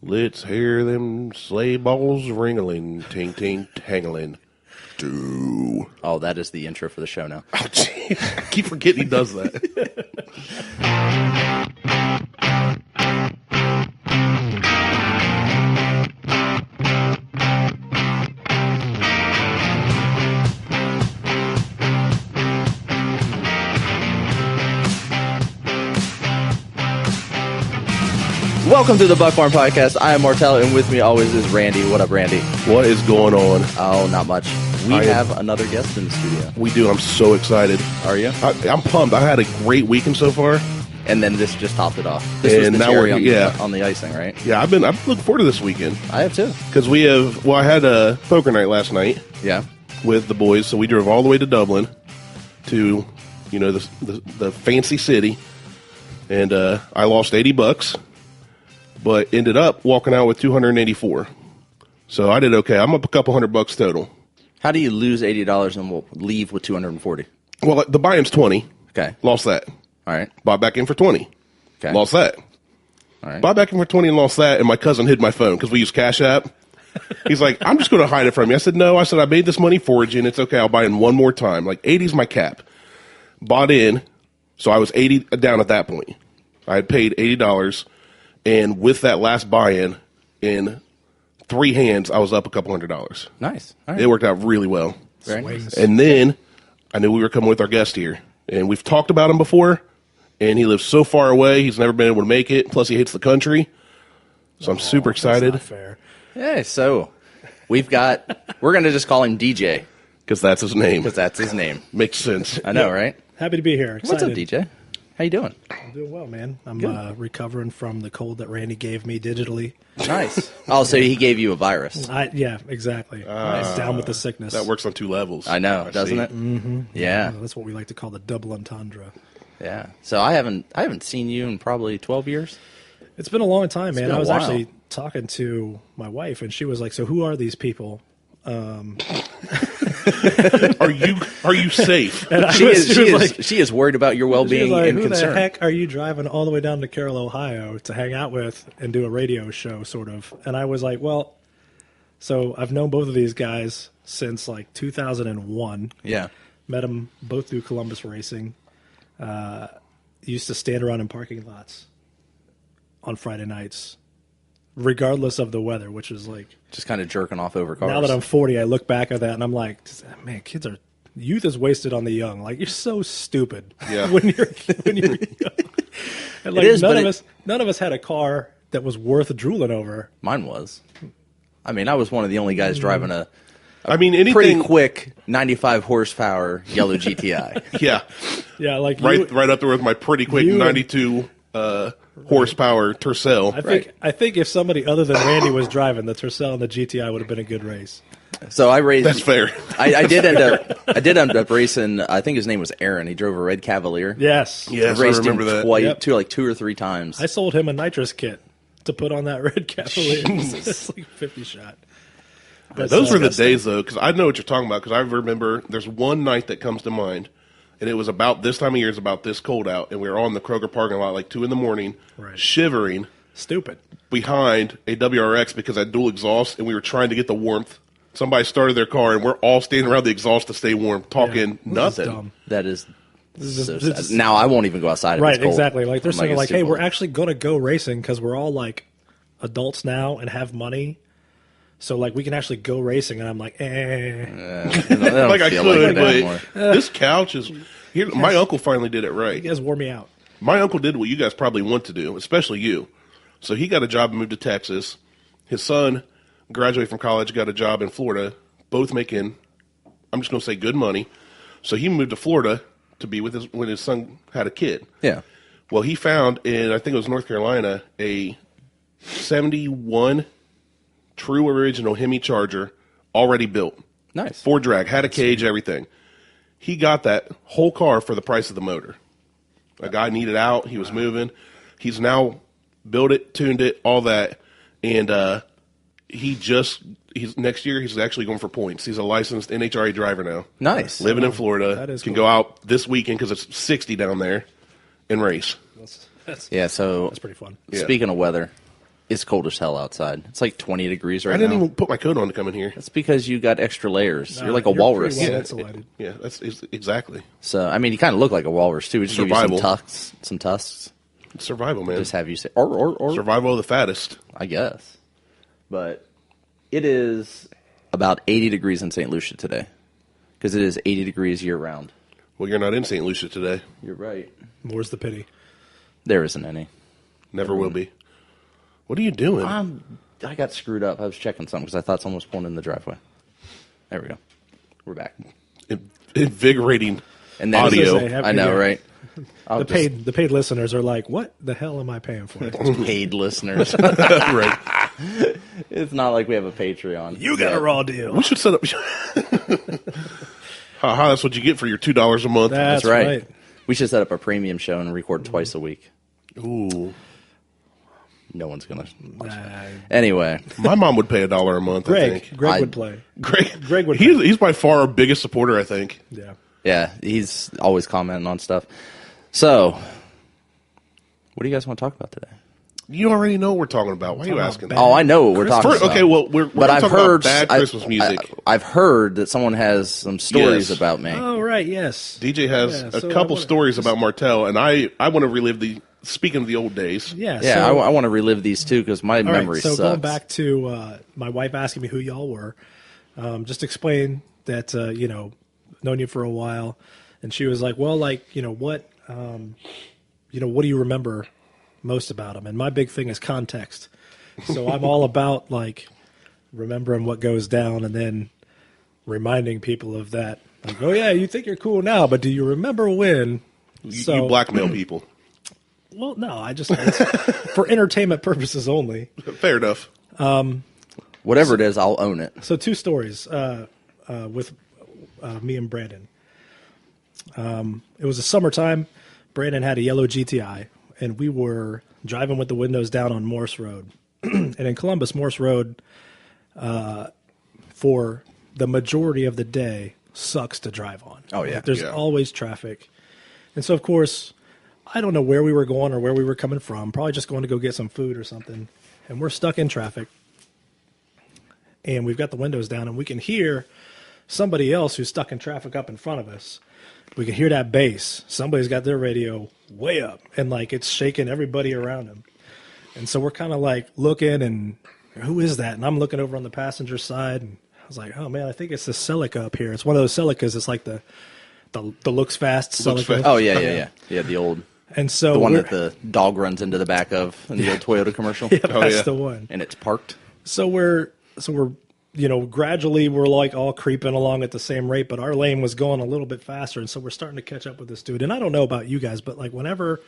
Let's hear them sleigh balls ringling, ting ting tangling. Do. Oh, that is the intro for the show now. Oh, gee. I keep forgetting he does that. Welcome to the Buckhorn Podcast. I am Martelle, and with me always is Randy. What up, Randy? What is going on? Oh, not much. We have another guest in the studio. We do. I'm so excited. Are you? I'm pumped. I had a great weekend so far. And then this just topped it off. This was the cherry on the icing, right? Yeah, I'm looking forward to this weekend. I have too. Because I had a poker night last night. Yeah. With the boys, so we drove all the way to Dublin to, the fancy city, and I lost $80, but ended up walking out with $284. So I did okay. I'm up a couple $100 total. How do you lose $80 and leave with $240? Well, the buy-in's 20. Okay. Lost that. All right. Bought back in for 20. Okay. Lost that. All right. Bought back in for 20 and lost that, and my cousin hid my phone because we use Cash App. He's like, I'm just going to hide it from you. I said, no. I said, I made this money for you, and it's okay. I'll buy in one more time. Like, 80's my cap. Bought in, so I was 80 down at that point. I had paid $80, and with that last buy-in, in 3 hands, I was up a couple $100. Nice. All right. It worked out really well. Very nice. And then I knew we were coming with our guest here, and we've talked about him before, and he lives so far away, he's never been able to make it. Plus, he hates the country, so I'm super excited. That's not fair. Yeah, so we're going to just call him DJ. Because that's his name. Because that's his name. Makes sense. I know, right? Happy to be here. Excited. What's up, DJ? How you doing? I'm doing well, man. I'm recovering from the cold that Randy gave me digitally. Nice. Oh, so he gave you a virus. Yeah, exactly. Down with the sickness. That works on 2 levels. I know, doesn't it? Mm-hmm. Yeah. That's what we like to call the double entendre. Yeah. So I haven't seen you in probably 12 years. It's been a long time, man. I was while. actually talking to my wife, and she was like, "So who are these people?" Are you safe? And She is worried about your well-being like, and who concern. the heck are you driving all the way down to Carroll, Ohio to hang out with and do a radio show, sort of? And I was like, well, so I've known both of these guys since like 2001. Yeah. Met them both through Columbus Racing. Used to stand around in parking lots on Friday nights, regardless of the weather, which is like... Just kind of jerking off over cars. Now that I'm 40, I look back at that and I'm like, man, youth is wasted on the young. Like, you're so stupid. Yeah. when you're young. And like, none of us had a car that was worth drooling over. Mine was. I mean, I was one of the only guys driving a anything pretty quick 95 horsepower yellow GTI. Yeah. Yeah, like right up there with my pretty quick 92 horsepower Tercel. I think if somebody other than Randy was driving, the Tercel and the GTI would have been a good race. So I raced. That's fair. I did end up racing. I think his name was Aaron. He drove a red Cavalier. Yes. Yes, raced I remember him that. twice, Yep. like 2 or 3 times. I sold him a nitrous kit to put on that red Cavalier. It's like 50 shot. But Those were the days, though, because I know what you're talking about, because I remember there's one night that comes to mind, and it was about this time of year, it's about this cold out, and we were on the Kroger parking lot like 2 in the morning, shivering. Stupid. Behind a WRX because I had dual exhaust, and we were trying to get the warmth. Somebody started their car, and we're all standing around the exhaust to stay warm, talking nothing. Dumb. That is so This sad. Now I won't even go outside. If Right, it's cold. exactly. Like they're saying, it's like, too hey, cold. we're actually going to go racing because we're all like adults now and have money. So like we can actually go racing, and I'm like, Like I could, but this couch is here. My uncle finally did it right. you guys wore me out. My uncle did what you guys probably want to do, especially you. So he got a job and moved to Texas. His son graduated from college, got a job in Florida, both making, I'm just going to say, good money. So he moved to Florida to be with when his son had a kid. Yeah. Well, he found in, I think it was North Carolina, a 71 true original Hemi Charger already built. Nice. 4 drag, had a cage, everything. He got that whole car for the price of the motor. A guy needed out. He was moving. He's now built it, tuned it, all that. And he's next year he's actually going for points. He's a licensed NHRA driver now. Nice. Living in Florida. That is can cool. go out this weekend because it's 60 down there and race. That's Yeah, so pretty fun. Yeah. speaking of weather, It's cold as hell outside. It's like 20 degrees right I didn't now. even put my coat on to come in here. That's because you got extra layers. You're like a You're walrus. pretty well Yeah, insulated. Yeah, that's exactly So, I mean, you kind of look like a walrus, too. We just give you Survival. some tusks. survival, man. Just have you say, or. Survival of the fattest. I guess. But it is about 80 degrees in St. Lucia today. Because it is 80 degrees year-round. Well, you're not in St. Lucia today. You're right. More's the pity. There isn't any. Never will be. What are you doing? I got screwed up. I was checking something because I thought someone was pulling in the driveway. There we go. We're back. Invigorating And then audio. Happy I know, Year. right? The paid listeners are like, what the hell am I paying for? Paid listeners. Right. It's not like we have a Patreon. You got a raw deal. We should set up. Haha, that's what you get for your $2 a month. That's right. right. We should set up a premium show and record twice a week. Ooh. No one's going to watch that. Anyway. My mom would pay $1 a month, I think. Greg would play. Greg would he's by far our biggest supporter, I think. Yeah. Yeah, he's always commenting on stuff. So, what do you guys want to talk about today? You already know what we're talking about. Why are you asking? bad- Oh, I know what we're talking First, about. okay, well, we're but gonna I've talk heard about bad Christmas music. I've heard that someone has some stories Yes. about me. Oh, right, yes. DJ has Yeah, a so I couple wanna- stories about Martelle, and I want to relive speaking of the old days. Yeah, Yeah, so, I want to relive these too because my all right, memory so sucks. going back to my wife asking me who y'all were, just explain that, known you for a while. And she was like, well, what do you remember most about him? And my big thing is context. So I'm all about remembering what goes down and then reminding people of that. Like, oh yeah, you think you're cool now, but do you remember when? You blackmail people. Well, no, it's for entertainment purposes only. Fair enough. Whatever it is, I'll own it. So 2 stories with me and Brandon. It was a summertime. Brandon had a yellow GTI, and we were driving with the windows down on Morse Road. And in Columbus, Morse Road, for the majority of the day, sucks to drive on. Oh, yeah. There's Yeah. always traffic. And so, of course, I don't know where we were going or where we were coming from. Probably just going to go get some food or something. And we're stuck in traffic. And we've got the windows down, and we can hear somebody else who's stuck in traffic up in front of us. We can hear that bass. Somebody's got their radio way up, and it's shaking everybody around them. And so we're kind of looking, and who is that? And I'm looking over on the passenger side, and I was like, oh man, I think it's the Celica up here. It's one of those Celicas. It's like the looks fast Looks Celica. fast. Oh, yeah. Yeah, the old, And so the one we're- that the dog runs into the back of in the old Toyota commercial. yeah, Oh, that's yeah. the one. And it's parked. So we're gradually we're all creeping along at the same rate, but our lane was going a little bit faster, and so we're starting to catch up with this dude. And I don't know about you guys, but whenever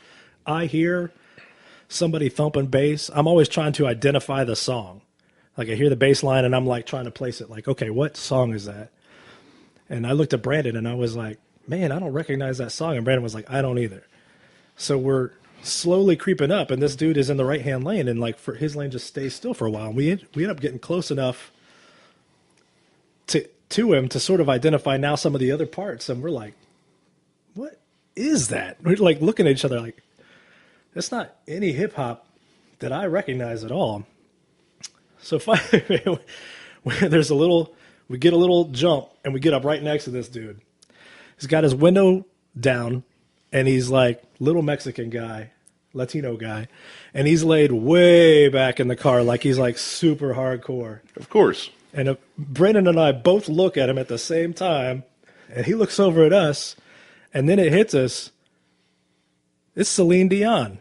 I hear somebody thumping bass, I'm always trying to identify the song. I hear the bass line, and I'm trying to place it. Okay, what song is that? And I looked at Brandon, and I was like, man, I don't recognize that song. And Brandon was like, I don't either. So we're slowly creeping up, and this dude is in the right-hand lane, and for his lane just stays still for a while. And we end up getting close enough to him to sort of identify now some of the other parts, and we're like, what is that? We're looking at each other like, that's not any hip-hop that I recognize at all. So finally, we get a little jump, and we get up right next to this dude. He's got his window down, and he's little Mexican guy, Latino guy, and he's laid way back in the car he's super hardcore. Of course. And Brandon and I both look at him at the same time, and he looks over at us, and then it hits us. It's Celine Dion.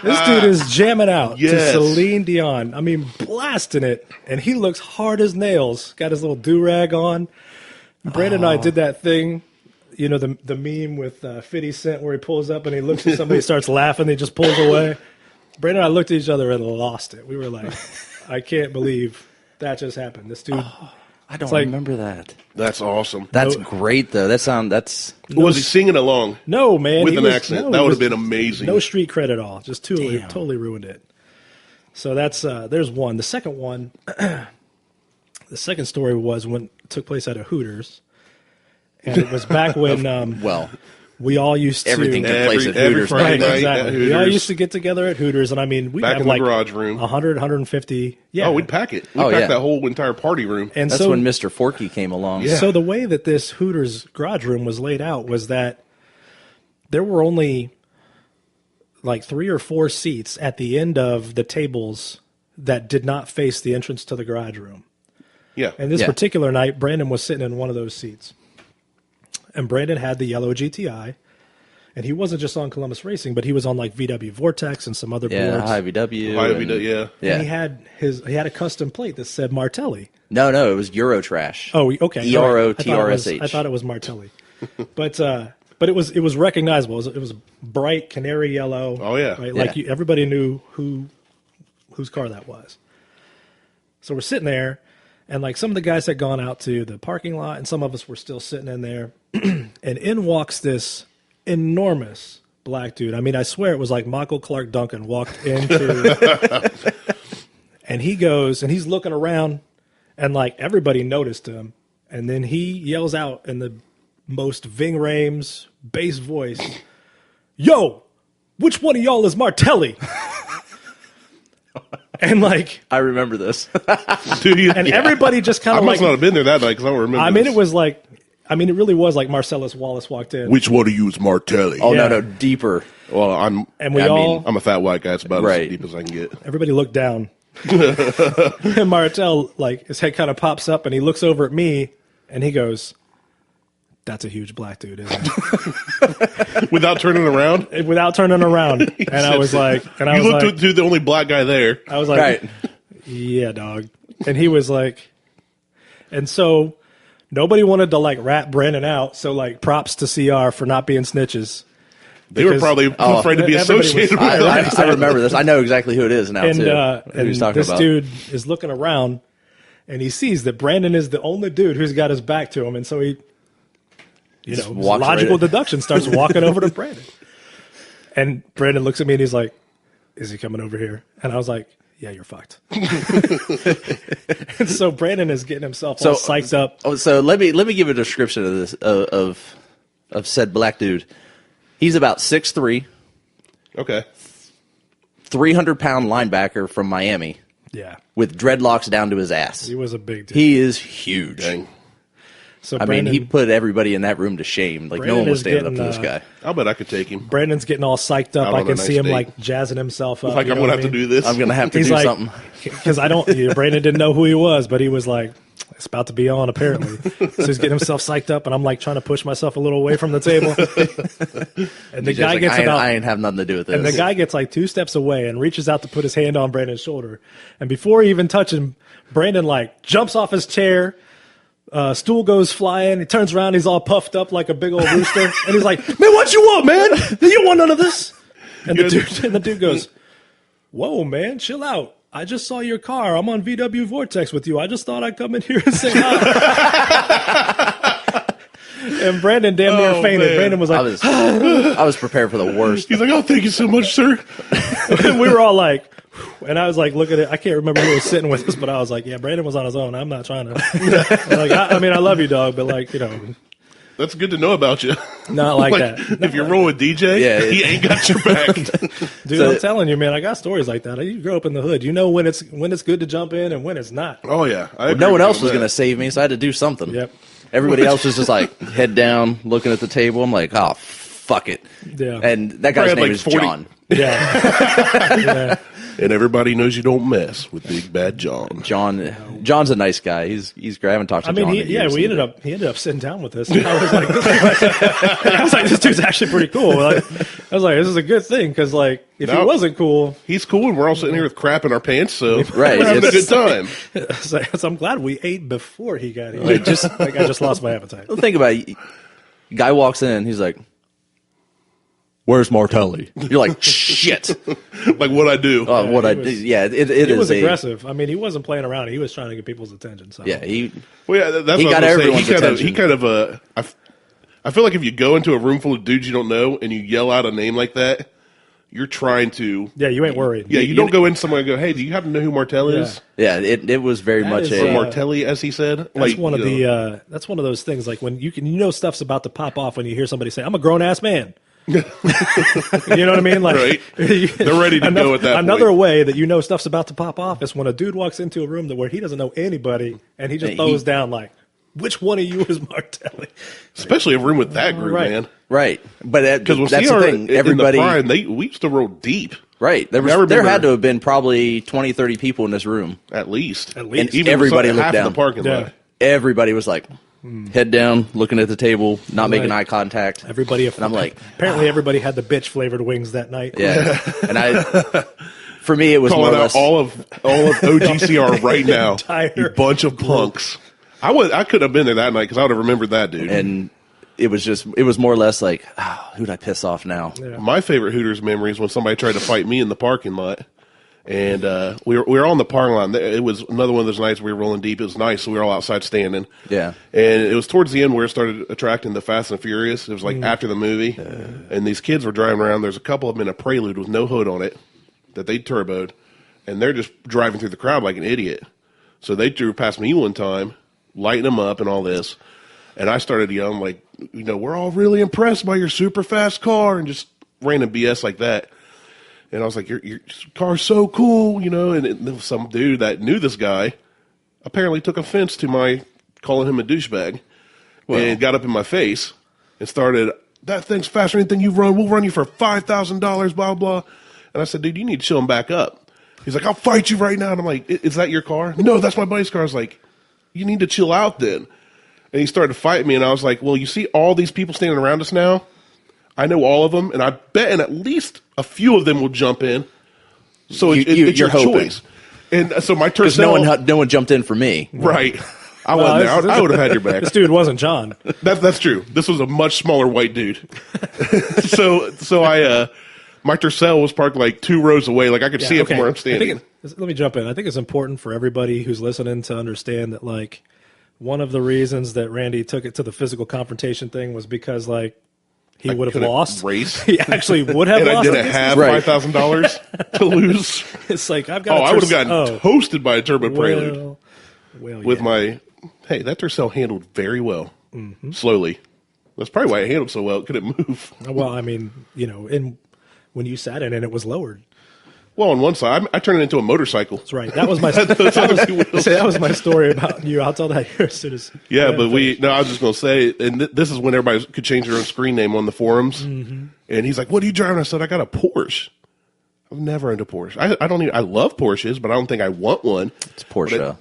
This dude is jamming out to Yes. Celine Dion. I mean, blasting it, and he looks hard as nails. Got his little do-rag on. Brandon and I did that thing, the meme with 50 Cent where he pulls up and he looks at somebody, starts laughing, he just pulls away. Brandon and I looked at each other and lost it. We were like, I can't believe that just happened. This dude. I don't like- remember that. That's awesome. That's great, though. That's Was he singing along No, man. with he an was- accent? no, That he would was have been amazing. No street cred at all. Just Damn. totally ruined it. So that's there's one. The second one, the second story was when it took place at a Hooters. And it was back when we all used to Everything took place at Hooters. Friday Right, night exactly. at We all Hooters. used to get together at Hooters, and I mean, we Back have in the like garage room. 100, 150. Yeah. Oh, we'd pack it. We'd Oh, pack yeah. that whole entire party room. and That's so, when Mr. Forky came along. Yeah. So the way that this Hooters garage room was laid out was that there were only like 3 or 4 seats at the end of the tables that did not face the entrance to the garage room. Yeah. And this Yeah. particular night, Brandon was sitting in one of those seats. And Brandon had the yellow GTI. And he wasn't just on Columbus Racing, but he was on like VW Vortex and some other Yeah, boards. IVW. Yeah. Yeah. And he had a custom plate that said Martelli. No, it was Eurotrash. Oh, okay. EROTRSH. I thought it was Martelli. But it was recognizable. It was bright canary yellow. Oh, yeah. Right? Like Yeah. everybody knew whose car that was. So we're sitting there, and like some of the guys had gone out to the parking lot, and some of us were still sitting in there. And in walks this enormous black dude. I mean, I swear it was like Michael Clark Duncan walked into, and he goes and he's looking around, and like everybody noticed him, and then he yells out in the most Ving Rhames bass voice, "Yo, which one of y'all is Martelli?" And like, I remember this. Dude, and everybody just kind I of must like, not have been there that night because I don't remember. I mean, this. it was like, I mean, it really was like Marcellus Wallace walked in. Which one of you is Martelli? Oh, Yeah. no, deeper. Well, I'm And a fat white guy. It's about Right. as deep as I can get. Everybody looked down. And Martell, like, his head kind of pops up and he looks over at me and he goes, "That's a huge black dude, isn't Without turning around, it?" Without turning around. And I was like, you looked to the only black guy there. I was like, Right. "Yeah, dog." And he was like, and so nobody wanted to like rat Brandon out. So like props to CR for not being snitches. They were Because- probably afraid to be everybody associated was- with I them. remember this. I know exactly who it is now, And, too. Who and he's talking this about. dude is looking around and he sees that Brandon is the only dude who's got his back to him. And so he, Just his walks logical right- deduction starts walking over to Brandon. And Brandon looks at me and he's like, "Is he coming over here?" And I was like, "Yeah, you're fucked." And so Brandon is getting himself all psyched up. Oh, so let me give a description of this of said black dude. He's about 6'3", Okay. 300-pound linebacker from Miami Yeah, with dreadlocks down to his ass. he was a big dude. He is huge. Dang. So I Brandon, mean, he put everybody in that room to shame. Like, no Brandon one was is standing up to getting, this guy. I'll bet I could take him. Brandon's getting all psyched up. Out I on can a see nice him date. like jazzing himself up. Like you I'm know gonna what have I to mean? do this. I'm going to have to He's do like, something. because Brandon didn't know who he was, but he was like, it's about to be on apparently. So he's getting himself psyched up, and I'm like trying to push myself a little away from the table. And the He's guy like, gets I ain't have nothing to do with this. and the guy gets like 2 steps away and reaches out to put his hand on Brandon's shoulder. And before he even touches him, Brandon like jumps off his chair. Stool goes flying. He turns around. He's all puffed up like a big old rooster. And he's like, "Man, what you want, man? You want none of this?" And the dude goes, "Whoa, man, chill out. I just saw your car. I'm on VW Vortex with you. I just thought I'd come in here and say hi." And Brandon damn near fainted. man. Brandon was I like, was prepared for the worst. He's like, "Oh, thank you so much, sir." and we were all like, whew. And I was like, looking at it. I can't remember who was sitting with us, but I was like, yeah, Brandon was on his own. I'm not trying to. Like, I mean, I love you, dog, but like, That's good to know about you. not like that. If you're rolling with DJ, Yeah, he ain't got your back. Dude, I'm telling you, man, I got stories like that. You grew up in the hood. You know when it's good to jump in and when it's not. Oh yeah, I agree No one with else you was on going to that. save me, so I had to do something. Yep. Everybody else was just like head down, looking at the table. I'm like, oh, fuck it. Yeah. And that Probably guy's had, name like, is 40 John. Yeah. Yeah. And everybody knows you don't mess with Big Bad John. John's a nice guy. He's great. I haven't talked to I mean, John in years he either. ended up sitting down with us. And I was like, this dude's actually pretty cool. Like, I was like, this is a good thing because like if he No. wasn't cool, He's cool, and we're all sitting here with crap in our pants, so Right, we're having a good it's- time. so I'm glad we ate before he got here. Like, just Like I just lost my appetite. think about it. Guy walks in. He's like, "Where's Martelli?" You're like, "Shit." Like what I do. What he I was- yeah, it He is was a aggressive. I mean, he wasn't playing around. He was trying to get people's attention. So yeah. Well, yeah, that's He what got I was gonna everyone's say. attention. He kind of I feel like if you go into a room full of dudes you don't know and you yell out a name like that, you're trying to. Yeah, you ain't worried. Yeah, you don't go in somewhere and go, hey, do you happen to know who Martelle is? Yeah, it was very much is, a Martelli, as he said. That's one of the. That's one of those things. Like when you know stuff's about to pop off when you hear somebody say, "I'm a grown ass man." You know what I mean? Like Right. They're ready to go at that Another point. way that you know stuff's about to pop off is when a dude walks into a room where he doesn't know anybody and he just throws down like, "Which one of you is Martelli?" Especially a room with that group, Right. man. right, but Because that's the thing. Everybody, in the prime, we used to roll deep, right? There had to have been probably 20, 30 people in this room. at least. At least. And Even everybody half looked of down. the parking Yeah. lot. Everybody was like, head down, looking at the table, not making eye contact. Everybody, And I'm like, apparently everybody had the bitch flavored wings that night. yeah. And for me, it was more Calling or out less. all of OGCR right now. Entire You bunch of punks. I could have been there that night because I would have remembered that dude. And it was more or less like, who'd I piss off now? Yeah. My favorite Hooters memory is when somebody tried to fight me in the parking lot. And we were on the parking lot. It was another one of those nights we were rolling deep. It was nice, so we were all outside standing. Yeah. And it was towards the end where it started attracting the Fast and Furious. It was like after the movie. And these kids were driving around. There's a couple of them in a Prelude with no hood on it that they turboed. And they're just driving through the crowd like an idiot. So they drew past me one time, lighting them up and all this. And I started yelling like, we're all really impressed by your super fast car, and just random BS like that. And I was like, your car's so cool, and some dude that knew this guy apparently took offense to my calling him a douchebag and got up in my face and started, that thing's faster than anything you've run. We'll run you for $5,000, blah, blah. And I said, dude, you need to chill him back up. He's like, I'll fight you right now. And I'm like, is that your car? No, that's my buddy's car. I was like, you need to chill out then. And he started to fight me, and I was like, well, you see all these people standing around us now? I know all of them, and I bet at least a few of them will jump in. So it's your choice. And so my Because Tercel... no one jumped in for me. Right. I wasn't there. I would have had your back. This dude wasn't John. That's true. This was a much smaller white dude. so my Tercel was parked like 2 rows away. Like I could see it from where I'm standing. Let me jump in. I think it's important for everybody who's listening to understand that, like, one of the reasons that Randy took it to the physical confrontation thing was because, like, he would have couldn't lost. race. He actually would have And lost. I didn't have Right. $5,000 to lose. It's like, I've got I would have gotten toasted by a turbo Prelude. With yeah. that Tercel handled very well. Slowly. That's probably why it handled so well. It couldn't move. Well, I mean, and when you sat in it, it was lowered. Well, on one side, I turned it into a motorcycle. That's right. That was my that was my story about you. I'll tell that here as soon as. Yeah, but I was just going to say, and this is when everybody could change their own screen name on the forums. And he's like, what are you driving? I said, I got a Porsche. I've never owned a Porsche. I love Porsches, but I don't think I want one. It's Porsche.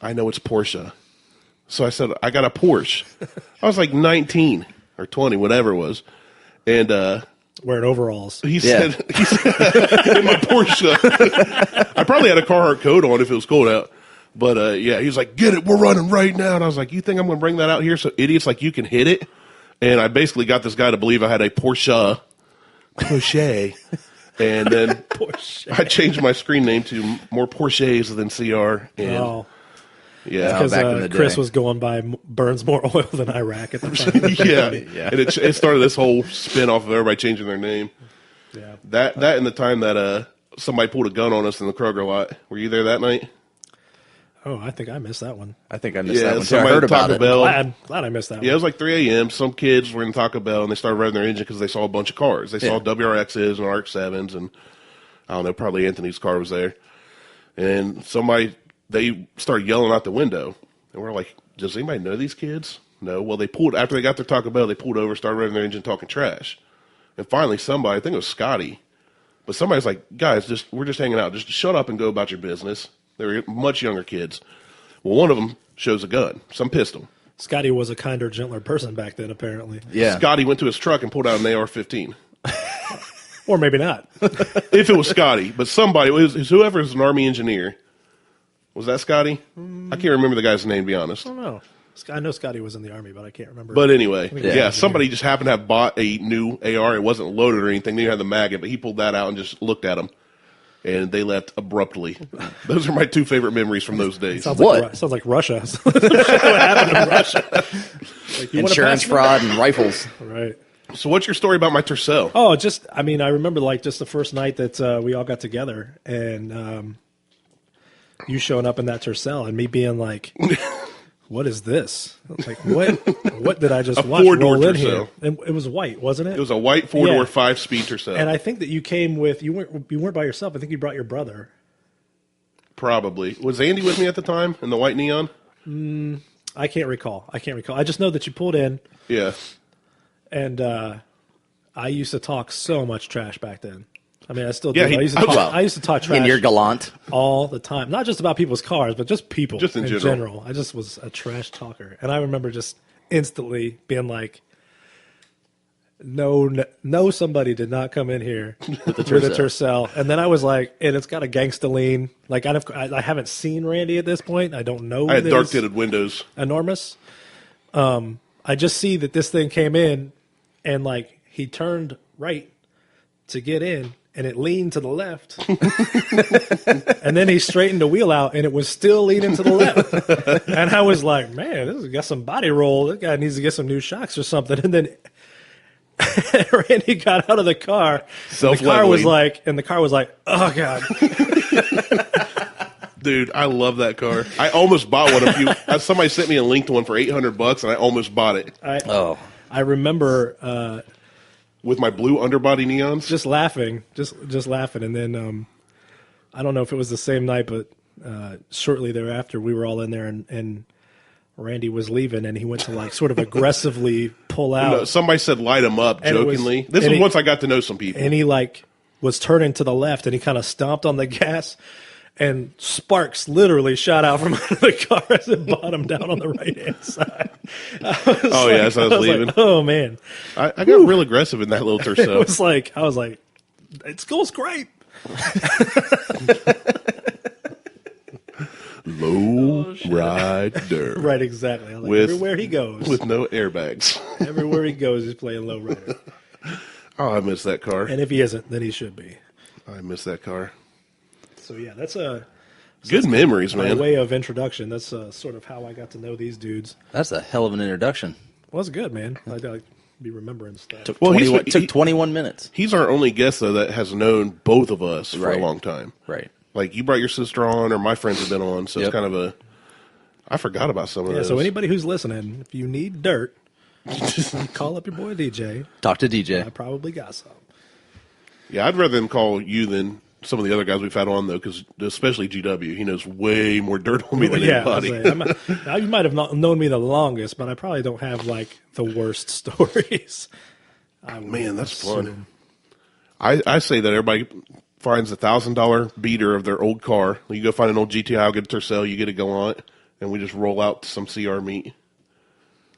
I know it's Porsche. So I said, I got a Porsche. I was like 19 or 20, whatever it was. And wearing overalls. he said in my Porsche. I probably had a Carhartt coat on if it was cold out. But yeah, he was like, get it, we're running right now. And I was like, you think I'm going to bring that out here so idiots like you can hit it? And I basically got this guy to believe I had a Porsche. And then Porsche. I changed my screen name to more Porsches than CR. And yeah. Because back in the Chris day. was going by burns more oil than Iraq at the time. Yeah. And it started this whole spin off of everybody changing their name. Yeah. That and the time that somebody pulled a gun on us in the Kroger lot. Were you there that night? Oh, I think I missed that one. I think I missed that one. too. I somebody heard at about Taco it. Bell. Glad I missed that Yeah, it one. was like 3 a.m. Some kids were in Taco Bell, and they started revving their engine because they saw a bunch of cars. They saw WRXs and RX-7s, and I don't know, probably Anthony's car was there. And they started yelling out the window. And we're like, does anybody know these kids? No. Well, after they got their Taco Bell, they pulled over, started revving their engine, talking trash. And finally somebody, I think it was Scotty, but somebody's like, guys, we're just hanging out. Just shut up and go about your business. They were much younger kids. Well, one of them shows a gun, some pistol. Scotty was a kinder, gentler person back then, apparently. Yeah. Scotty went to his truck and pulled out an AR-15. Or maybe not. If it was Scotty, but somebody, it was whoever is an Army engineer. Was that Scotty? I can't remember the guy's name, to be honest. I don't know. I know Scotty was in the Army, but I can't remember. But anyway, Yeah. somebody just happened to have bought a new AR. It wasn't loaded or anything. They didn't have the mag in, but he pulled that out and just looked at him. And they left abruptly. Those are my 2 favorite memories from those days. sounds What? Sounds like Russia. what happened in Russia? Like, you wanna Insurance pass me? fraud and rifles. Right. So what's your story about my Tercel? Oh, I remember like just the first night that we all got together and you showing up in that Tercel and me being like, what is this? Like, what did I just watch four-door roll in Tercel. here? And it was white, wasn't it? It was a white 4-door 5-speed Tercel. And I think that you came with, you weren't by yourself. I think you brought your brother. Probably. Was Andy with me at the time in the white neon? I can't recall. I just know that you pulled in. Yeah. And I used to talk so much trash back then. I mean, I still do. Yeah, I used to talk trash. And you're gallant. All the time. Not just about people's cars, but just people. Just in general. I just was a trash talker. And I remember just instantly being like, no, somebody did not come in here with a Tercel. And then I was like, and it's got a gangsta lean. Like, I haven't seen Randy at this point. I don't know. I had dark tinted windows. Enormous. I just see that this thing came in and like he turned right to get in and it leaned to the left. And then he straightened the wheel out and it was still leaning to the left. And I was like, man, this has got some body roll. This guy needs to get some new shocks or something. And then Randy got out of the car. And the car was like, oh God. Dude, I love that car. I almost bought one. Somebody sent me a link to one for $800, and I almost bought it. I remember with my blue underbody neons, just laughing, and then I don't know if it was the same night, but shortly thereafter, we were all in there, and Randy was leaving, and he went to like sort of aggressively pull out. No, somebody said light him up jokingly. This was once I got to know some people, and he like was turning to the left, and he kind of stomped on the gas. And sparks literally shot out from under the car as it bottomed down on the right-hand side. As I was leaving. Like, oh, man. I got real aggressive in that little Tercel. I was like, it goes great. Low rider. Right, exactly. I was like, everywhere he goes. With no airbags. Everywhere he goes, he's playing low rider. Oh, I miss that car. And if he isn't, then he should be. I miss that car. So, yeah, that's good memories, man. By way of introduction, that's sort of how I got to know these dudes. That's a hell of an introduction. Well, it's good, man. I'd be remembering stuff. Took 21 minutes. He's our only guest, though, that has known both of us for a long time. Right. Like, you brought your sister on, or my friends have been on, so it's kind of I forgot about some of those. So anybody who's listening, if you need dirt, call up your boy DJ. Talk to DJ. I probably got some. Yeah, I'd rather them call you than some of the other guys we've had on, though, because especially GW, he knows way more dirt on me than anybody. Now, you might have not known me the longest, but I probably don't have, like, the worst stories. Man, that's fun. I say that everybody finds a $1,000 beater of their old car. You go find an old GTI, get a Tercel, you get a Gallant, and we just roll out to some CR meet.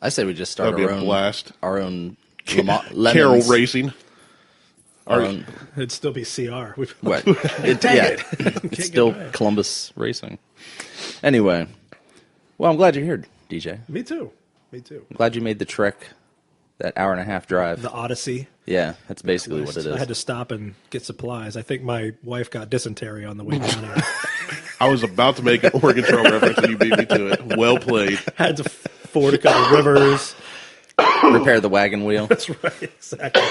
I say we just start blast. Our own Carroll Racing. It'd still be CR. What? It's still Columbus Racing. Anyway, well, I'm glad you're here, DJ. Me too. I'm glad you made the trek, that hour-and-a-half drive. The Odyssey. Yeah, that's basically what it is. I had to stop and get supplies. I think my wife got dysentery on the way down here. I was about to make an Oregon Trail reference and you beat me to it. Well played. Had to ford a couple rivers. Repair the wagon wheel. That's right, exactly.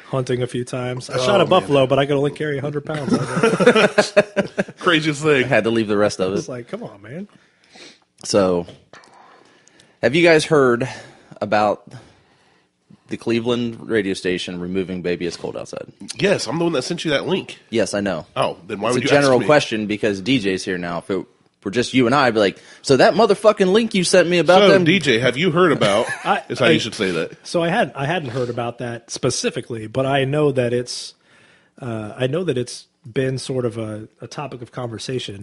Hunting a few times. I shot a buffalo, but I could only carry 100 pounds. Craziest thing. I had to leave the rest of it. It's like, come on, man. So, have you guys heard about the Cleveland radio station removing Baby It's Cold Outside? Yes, I'm the one that sent you that link. Yes, I know. Oh, then why would you It's a general ask me? question because DJ's here now. If it were just you and I, I'd be like, so that motherfucking link you sent me about them. DJ, have you heard about? Is how you should say that. So I hadn't heard about that specifically, but I know that it's been sort of a topic of conversation.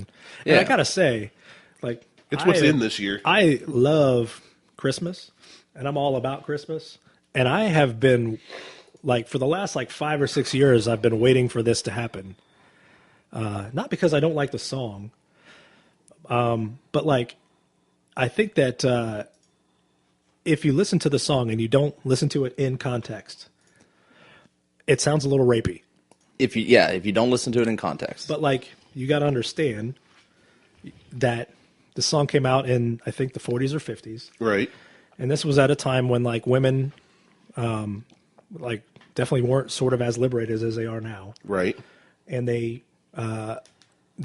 And Yeah. I gotta say, like, It's what's in this year. I love Christmas, and I'm all about Christmas. And I have been, like, for the last, 5 or 6 years, I've been waiting for this to happen. Not because I don't like the song, but, I think that if you listen to the song and you don't listen to it in context, it sounds a little rapey. If you don't listen to it in context. But, you got to understand that the song came out in, I think, the 40s or 50s. Right. And this was at a time when, women like definitely weren't sort of as liberated as they are now. Right. And they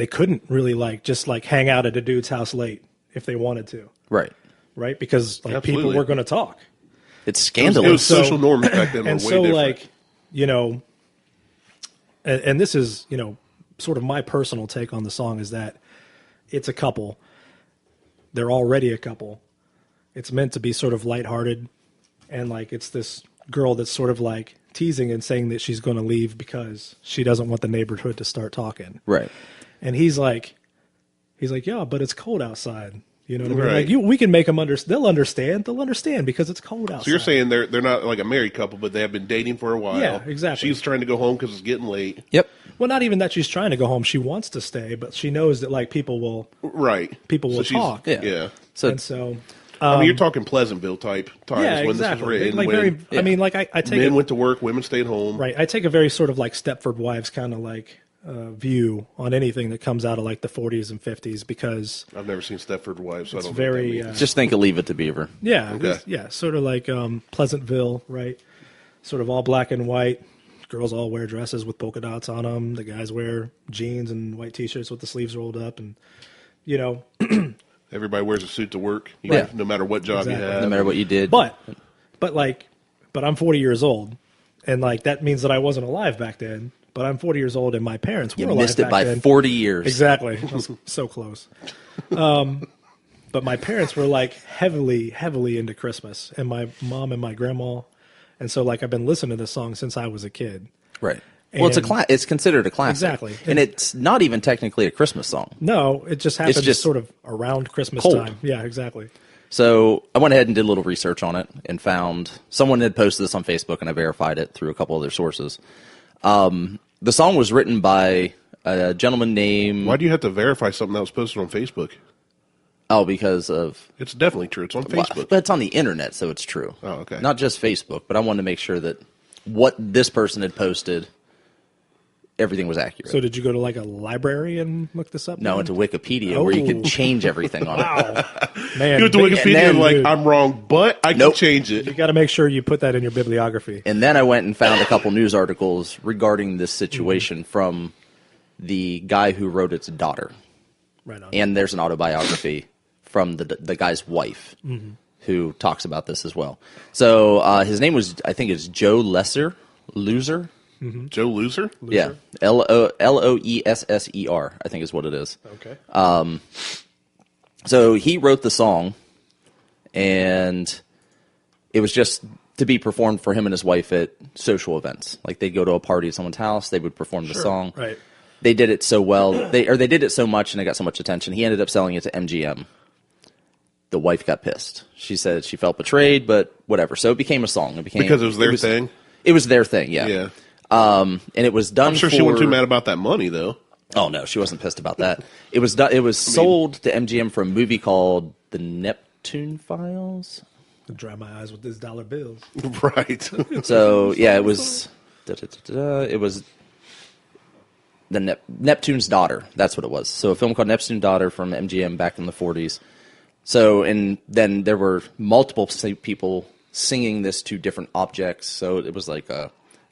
couldn't really like just like hang out at a dude's house late if they wanted to. Right. Right. Because like Absolutely. people were going to talk. It's It scandalous. was social norms back then. And were way so different. like, you know, and this is, you know, sort of my personal take on the song is that it's a couple. They're already a couple. It's meant to be sort of lighthearted. And like, it's this girl that's sort of like teasing and saying that she's going to leave because she doesn't want the neighborhood to start talking. Right. And he's like, yeah, but it's cold outside. You know what I mean? Right. Like we can make them understand. They'll understand because it's cold outside. So you're saying they're not like a married couple, but they have been dating for a while. Yeah, exactly. She's trying to go home because it's getting late. Yep. Well, not even that she's trying to go home. She wants to stay, but she knows that like people will Right. People So will talk. Yeah. Yeah. So And so I mean, you're talking Pleasantville type times yeah, when exactly. this was written. Like when very. I mean, like I take men it, went to work, women stayed home. right. I take a very sort of like Stepford Wives kind of like view on anything that comes out of like the 40s and 50s because I've never seen Stepford Wives, so I don't very know what that just think of Leave It to Beaver. yeah Okay. yeah sort of like Pleasantville, right? Sort of all black and white. Girls all wear dresses with polka dots on them. The guys wear jeans and white T-shirts with the sleeves rolled up, and you know. means. Everybody wears a suit to work, Right. no matter what job Exactly. you have. No matter what you did. But I'm 40 years old, and like that means that I wasn't alive back then. But I'm 40 years old, and my parents were you alive missed it back by then. 40 years. Exactly, I was so close. But my parents were like heavily into Christmas, and my mom and my grandma, and so like I've been listening to this song since I was a kid. Right. Well, it's And- it's considered a classic. Exactly. And it's not even technically a Christmas song. No, it just happens just sort of around Christmas cold. time. Yeah, exactly. So I went ahead and did a little research on it and found someone had posted this on Facebook, and I verified it through a couple other sources. The song was written by a gentleman named... Why do you have to verify something that was posted on Facebook? Oh, because of... It's definitely true. It's on Facebook. But it's on the internet, so it's true. Oh, okay. Not just Facebook, but I wanted to make sure that what this person had posted, everything was accurate. So did you go to like a library and look this up? No, then? into Wikipedia, where you Oh. could change everything on it. Wow, man, You went to big- Wikipedia then, and like, dude, I'm wrong, but I can Nope. change you it. got to make sure you put that in your bibliography. And then I went and found a couple news articles regarding this situation from the guy who wrote its daughter. Right on. And there's an autobiography from the guy's wife who talks about this as well. So his name was, I think it's Joe Loesser. Joe Loser? Yeah. Loesser, I think is what it is. Okay. So he wrote the song, and it was just to be performed for him and his wife at social events. Like they'd go to a party at someone's house, they would perform the song. Right. They did it so well, they did it so much, and it got so much attention. He ended up selling it to MGM. The wife got pissed. She said she felt betrayed, but whatever. So it became a song. It became Because it was their thing? It was their thing, yeah. Yeah. And it was done. I'm sure for, she wasn't too mad about that money, though. Oh no, she wasn't pissed about that. It was done. It was sold to MGM for a movie called The Neptune Files. Dry my eyes with these dollar bills. Right. So yeah, it was. It was the Neptune's Daughter. That's what it was. So a film called Neptune's Daughter from MGM back in the 40s. So and then there were multiple people singing this to different objects. So it was like a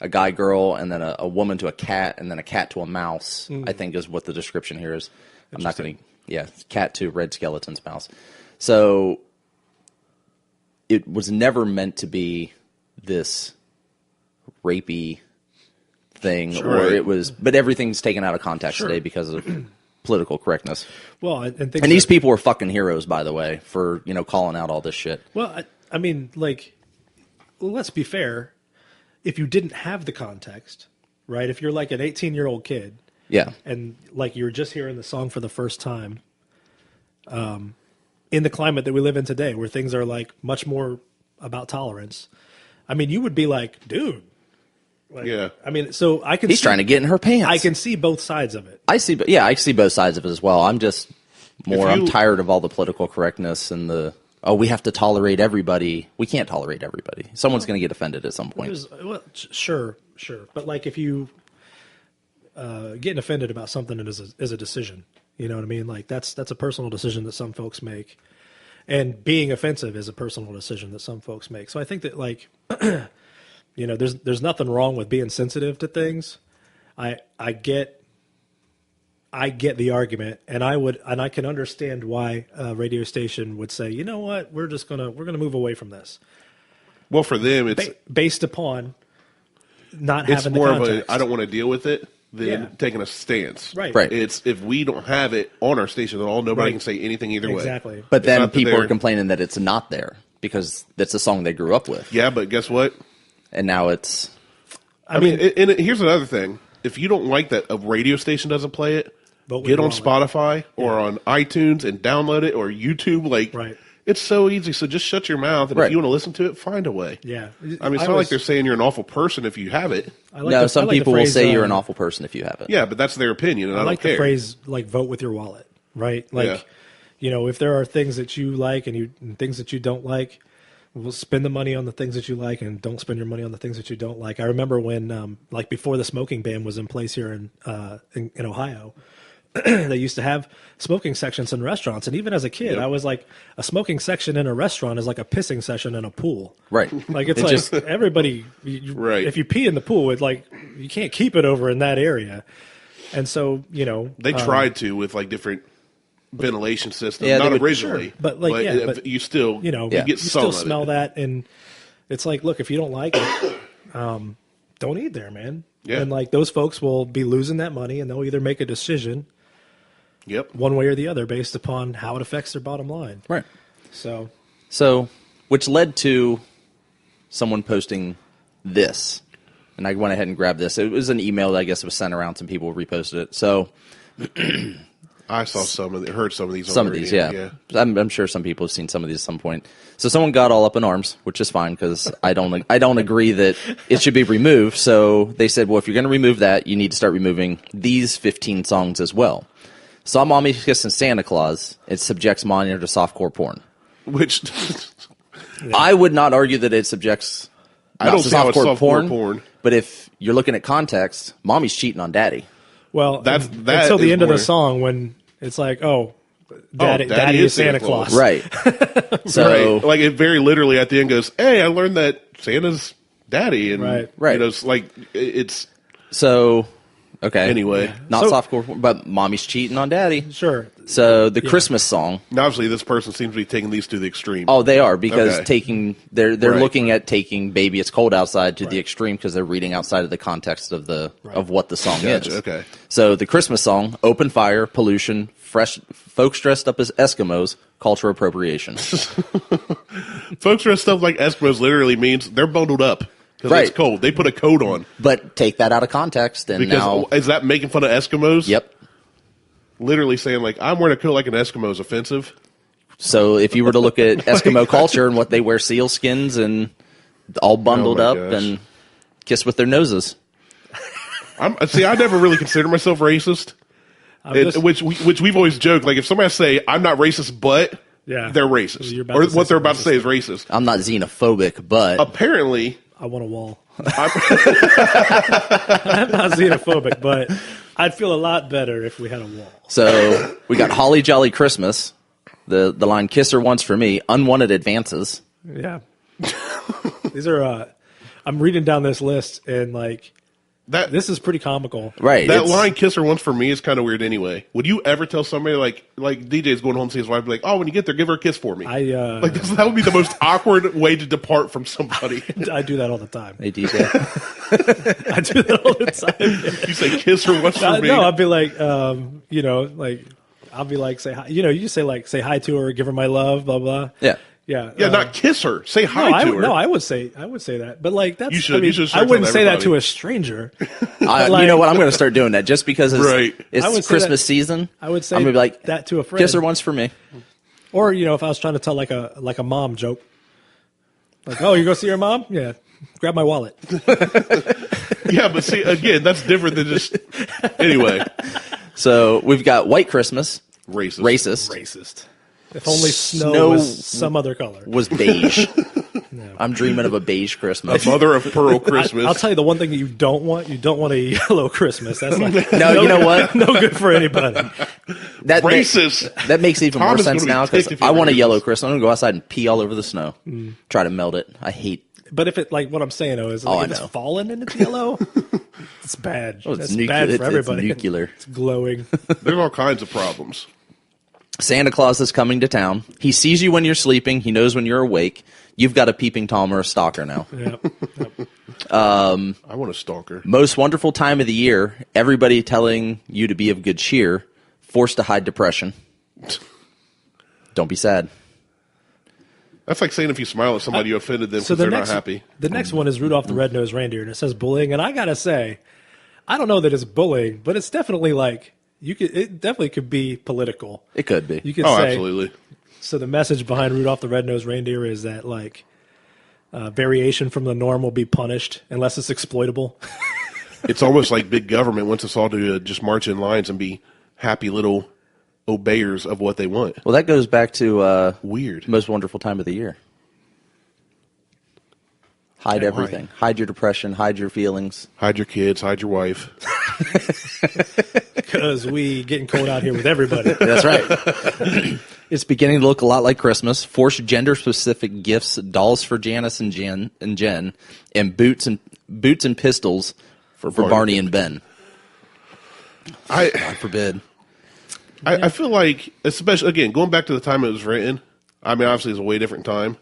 guy, girl, and then a woman to a cat, and then a cat to a mouse. I think is what the description here is. I'm not going to. Yeah, cat to red skeleton's mouse. So it was never meant to be this rapey thing, or Right. it was. But everything's taken out of context today because of political correctness. Well, and things And these that- people were fucking heroes, by the way, for calling out all this shit. Well, I mean, like, well, let's be fair. If you didn't have the context, right? If you're like an 18-year-old kid Yeah, and like you're just hearing the song for the first time, in the climate that we live in today, where things are like much more about tolerance, I mean, you would be like, dude. Like, Yeah. I mean, so I can. he's see, trying to get in her pants. I can see both sides of it. I see both sides of it as well. I'm just more. If you- I'm tired of all the political correctness and the. Oh, we have to tolerate everybody. We can't tolerate everybody. Someone's going to get offended at some point. Well, sure, but like if you getting offended about something is a decision. You know what I mean? Like that's a personal decision that some folks make, and being offensive is a personal decision that some folks make. So I think that like there's nothing wrong with being sensitive to things. I get the argument, and I can understand why a radio station would say, you know what, we're gonna move away from this. Well, for them, it's based upon not it's having the more of context. a I don't want to deal with it than taking a stance. Right. It's if we don't have it on our station at all, nobody can say anything either way. Exactly. But then not that people are they're- complaining that it's not there because that's a song they grew up with. Yeah, but guess what? And now it's I mean, and here's another thing: if you don't like that a radio station doesn't play it, Vote with get your on wallet. Spotify or on iTunes and download it, or YouTube. Right. It's so easy. So just shut your mouth, and Right. if you want to listen to it, find a way. Yeah. I mean, it's not like they're saying you're an awful person if you have it. some people will say you're an awful person if you have it. Yeah, but that's their opinion, and I, I like don't care. the phrase like vote with your wallet, right? Like, if there are things that you like and things that you don't like, we'll spend the money on the things that you like and don't spend your money on the things that you don't like. I remember when, before the smoking ban was in place here in Ohio, they used to have smoking sections in restaurants. And even as a kid, I was like, a smoking section in a restaurant is like a pissing session in a pool. Right. Like it's like everybody, Right. if you pee in the pool, it's like you can't keep it over in that area. And so, They tried to with like different ventilation systems, Yeah, they not would- originally, Sure, but you still you get you some still of smell it. that, and it's like, look, if you don't like it, don't eat there, man. Yeah. And like those folks will be losing that money, and they'll either make a decision Yep. one way or the other based upon how it affects their bottom line. Right. So, Which led to someone posting this. And I went ahead and grabbed this. It was an email that I guess was sent around. Some people reposted it. So I saw heard some of these. some of already, these, yeah. I'm sure some people have seen some of these at some point. So someone got all up in arms, which is fine because I don't agree that it should be removed. So they said, well, if you're going to remove that, you need to start removing these 15 songs as well. Saw Mommy Kissing Santa Claus. It subjects Monia to softcore porn. Which I would not argue that it subjects. I don't not see how it's softcore softcore porn. But if you're looking at context, Mommy's cheating on Daddy. well, That until the is end of the more- song when it's like, Daddy Daddy is Santa Claus. Right. So Right. Like it very literally at the end goes, "Hey, I learned that Santa's daddy," and Right. it's like it's So, okay. anyway. Not So- softcore, but Mommy's cheating on Daddy. Sure. So the Christmas song. Now, obviously, this person seems to be taking these to the extreme. Oh, they are because Okay. they're Right. looking at taking "Baby It's Cold Outside" to the extreme because they're reading outside of the context of of what the song Gotcha, is. okay. So the Christmas song, "Open Fire," pollution, fresh folks dressed up as Eskimos, cultural appropriation. Folks dressed up like Eskimos literally means they're bundled up because Right. it's cold. They put a coat on But take that out of context, and because now, is that making fun of Eskimos? yep. Literally saying like I'm wearing a coat like an Eskimo is offensive. So if you were to look at Eskimo culture and what they wear, seal skins and all bundled Oh up my gosh. and kiss with their noses. I never really consider myself racist. Which we've always joked. Like if somebody say I'm not racist, but Yeah. they're racist, You're about or to say what they're something about to say is racist. I'm not xenophobic, but Apparently, I want a wall. I'm not xenophobic, but I'd feel a lot better if we had a wall. so we got Holly Jolly Christmas. The line "Kiss her once for me," unwanted advances. Yeah. These are, I'm reading down this list and like, that this is pretty comical. Right. that it's- line "kiss her once for me" is kind of weird. Anyway, would you ever tell somebody like DJ's going home to see his wife, be like, "Oh, when you get there, give her a kiss for me"? Like that would be the most awkward way to depart from somebody. I do that all the time. Hey, DJ. I do that all the time. You say "kiss her once for me." No, I'd be like, I'll be like, say hi. You just say hi to her, give her my love, blah blah. Yeah. Yeah. yeah, not kiss her. Say hi to her. No, I would say that, but like that's. You should- I mean, you should I start wouldn't telling say that everybody. to a stranger. You like- know what? I'm going to start doing that just because it's, Right. I would it's say Christmas that- season. I would say I'm gonna be like that to a friend. Kiss her once for me. Or if I was trying to tell like a mom joke, like, oh, you go see your mom? Yeah, grab my wallet. Yeah, but see, again, that's different than just. Anyway, So we've got White Christmas. racist. Racist. If only snow Snow- was some other color. Was beige. I'm dreaming of a beige Christmas. Mother of pearl Christmas. I'll tell you the one thing that you don't want a yellow Christmas. That's like No, you know what? no good for anybody. That Racist. That makes even Tom more is sense gonna be now ticked because if he I want a hears yellow this. Christmas. I'm gonna go outside and pee all over the snow. Try to melt it. I hate But if it, like what I'm saying though, is Oh, like I if it's know. fallen and it's yellow, it's bad. Oh, it's That's bad for everybody. It's nuclear. It's glowing. There's all kinds of problems. Santa Claus is coming to town. He sees you when you're sleeping. He knows when you're awake. You've got a peeping Tom or a stalker now. Yep. I want a stalker. Most wonderful time of the year. Everybody telling you to be of good cheer. Forced to hide depression. Don't be sad. That's like saying if you smile at somebody, you offended them because they're not happy. The next one is Rudolph the Red-Nosed Reindeer, and it says bullying. And I gotta say, I don't know that it's bullying, but it's definitely like it definitely could be political. It could be. You could Oh, say, absolutely. So the message behind Rudolph the Red-Nosed Reindeer is that like variation from the norm will be punished unless it's exploitable. It's almost like big government wants us all to just march in lines and be happy little obeyers of what they want. Well, that goes back to Weird. most wonderful time of the year. Hide everything. Why? Hide your depression. Hide your feelings. Hide your kids, hide your wife. Because we getting cold out here with everybody. That's right. It's beginning to look a lot like Christmas. Force gender-specific gifts, dolls for Janice and Jen, and boots and pistols for Barney and Ben. God forbid. I feel like, especially, again, going back to the time it was written, I mean, obviously it's a way different time,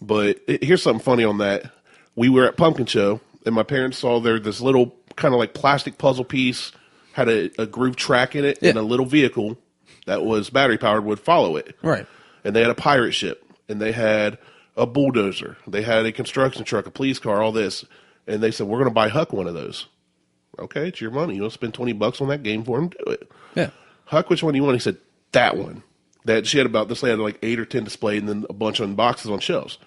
but here's something funny on that. We were at Pumpkin Show, and my parents saw this little kind of like plastic puzzle piece, had a groove track in it, and a little vehicle that was battery-powered would follow it. Right. And they had a pirate ship, and they had a bulldozer, they had a construction truck, a police car, all this, and they said, we're going to buy Huck one of those. Okay, it's your money. You want to spend $20 on that game for him? Do it. Yeah. Huck, which one do you want? He said, that one. That she had this lady had like 8 or 10 displayed and then a bunch of boxes on shelves.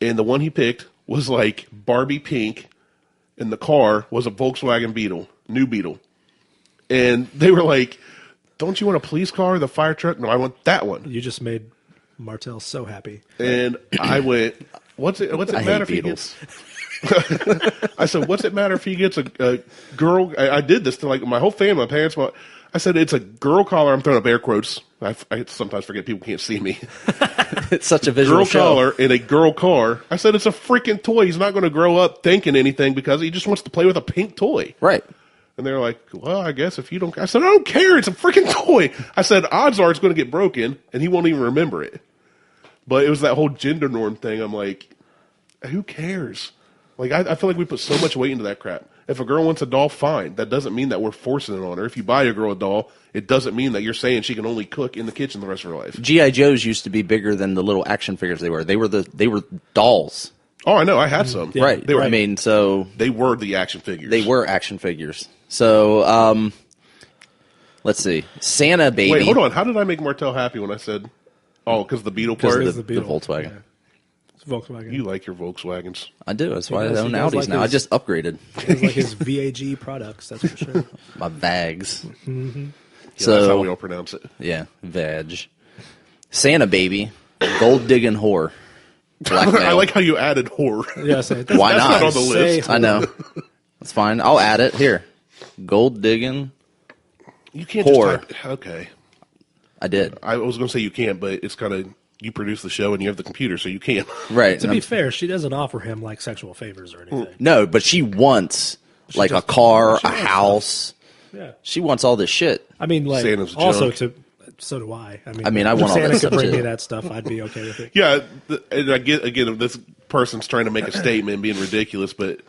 And the one he picked was like Barbie pink, and the car was a Volkswagen Beetle, new Beetle. And they were like, don't you want a police car or the fire truck? No, I want that one. You just made Martelle so happy. And I went, what's it I matter hate if Beetles. I said, what's it matter if he gets a girl? I did this to like my whole family, my parents. I said, it's a girl collar. I'm throwing up air quotes. I sometimes forget people can't see me. It's such a visual Girl show. collar and a girl car. I said, it's a freaking toy. He's not going to grow up thinking anything because he just wants to play with a pink toy. Right. And they're like, well, I guess if you don't. I said, I don't care. It's a freaking toy. I said, odds are it's going to get broken and he won't even remember it. But it was that whole gender norm thing. I'm like, who cares? Like, I feel like we put so much weight into that crap. If a girl wants a doll, fine. That doesn't mean that we're forcing it on her. If you buy a girl a doll, it doesn't mean that you're saying she can only cook in the kitchen the rest of her life. G.I. Joes used to be bigger than the little action figures they were. They were dolls. Oh, I know. I had some. Yeah. Right. They were, I mean, so they were the action figures. they were action figures. So, let's see. Santa Baby. Wait, hold on. How did I make Martelle happy when I said, oh, because the Beetle part? Because the Beetle. Volkswagen. Yeah. It's Volkswagen. You like your Volkswagens. I do. That's why I does. own He does Audis like now. I his- just upgraded It's like his VAG products, that's for sure. my bags. Yeah, that's how we So, all pronounce it. yeah, vag. Santa Baby. Gold digging whore. Blackmail. I like how you added whore. Yeah, say it. Why That's not? not on the list. Say- I know. That's fine. I'll add it. Here. Gold digging. You can't Whore. just type. Okay. I did. I was going to say you can't, but it's kind of, you produce the show and you have the computer, so you can. Right. To and be I'm- fair, she doesn't offer him like sexual favors or anything. No, but she wants like a just- car, she a wants house. Yeah. She wants all this shit. I mean, like, Santa's also junk. so do I. I mean, I if want all Santa that could stuff, bring too. me that stuff, I'd be okay with it. Yeah, and I get, again, if this person's trying to make a statement and being ridiculous, but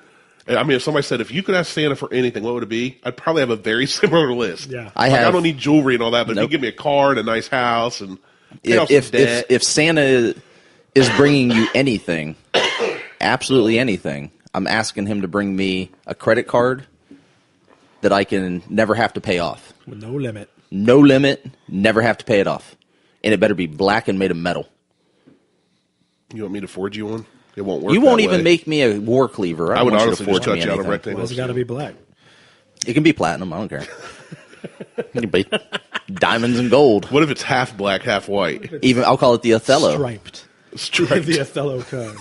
I mean, if somebody said, if you could ask Santa for anything, what would it be? I'd probably have a very similar list. Yeah. I I have. don't need jewelry and all that, but if Nope. you give me a car and a nice house and pay off some if debt, if Santa is bringing you anything, absolutely anything, I'm asking him to bring me a credit card that I can never have to pay off. With no limit. No limit, never have to pay it off. And it better be black and made of metal. you want me to forge you one? It won't work. You won't that even way. make me a war cleaver. I would want you to honestly just forge cut me you out of anything. rectangle. Why's it got to be black? It can be platinum. I don't care. It can be diamonds and gold. What if it's half black, half white? Even I'll call it the Othello. Striped. Striped. The Othello card.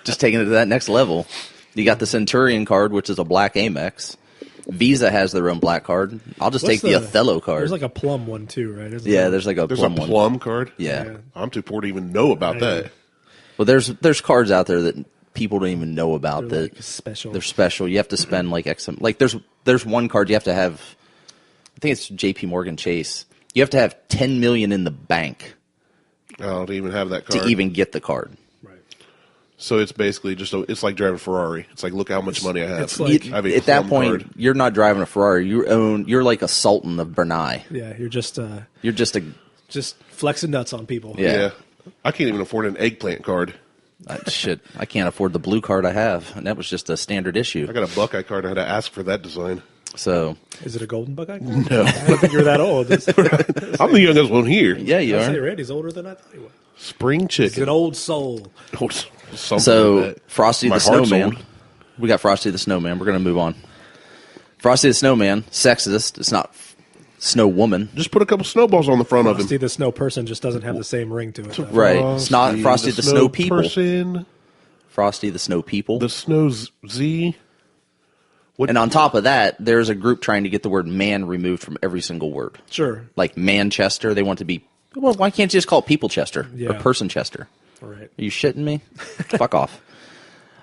Just taking it to that next level. You got the Centurion card, which is a black Amex. Visa has their own black card. I'll just take the Othello card. There's like a plum one too, right? Isn't Yeah, there? there's like a There's plum a one. plum card? Yeah. Yeah. I'm too poor to even know about that. Well, there's cards out there that people don't even know about They're that like special. they're special. You have to spend like X. Like there's one card you have to have. I think it's J.P. Morgan Chase. You have to have 10 million in the bank I don't even have that card. to even get the card. Right. So it's basically it's like driving a Ferrari. It's like, look how much money I have. It's like- You- I have a at that plum point, card. you're not driving a Ferrari. You're like a sultan of Brunei. Yeah, you're just flexing nuts on people. Yeah. Yeah. I can't even afford an eggplant card. Shit, I can't afford the blue card I have, and that was just a standard issue. I got a Buckeye card. I had to ask for that design. So Is it a golden Buckeye? No. I don't think you're that old. I'm the youngest one here. yeah, you I say are. Randy's older than I thought he was. Spring He's chicken. an old soul. Something So like that. Frosty My the heart's Snowman. old. We got Frosty the Snowman. We're gonna move on. Frosty the Snowman, sexist. It's not Snow Woman. Just put a couple snowballs on the front of Frosty him. the Snow Person just doesn't have the same ring to it. though. Right. It's not Frosty the Snow People. Person, Frosty the Snow People. the Snow Z. And on top of that, there's a group trying to get the word man removed from every single word. Sure. Like Manchester, they want to be. Well, why can't you just call it People Chester or Yeah. Person Chester? All right. Are you shitting me? Fuck off.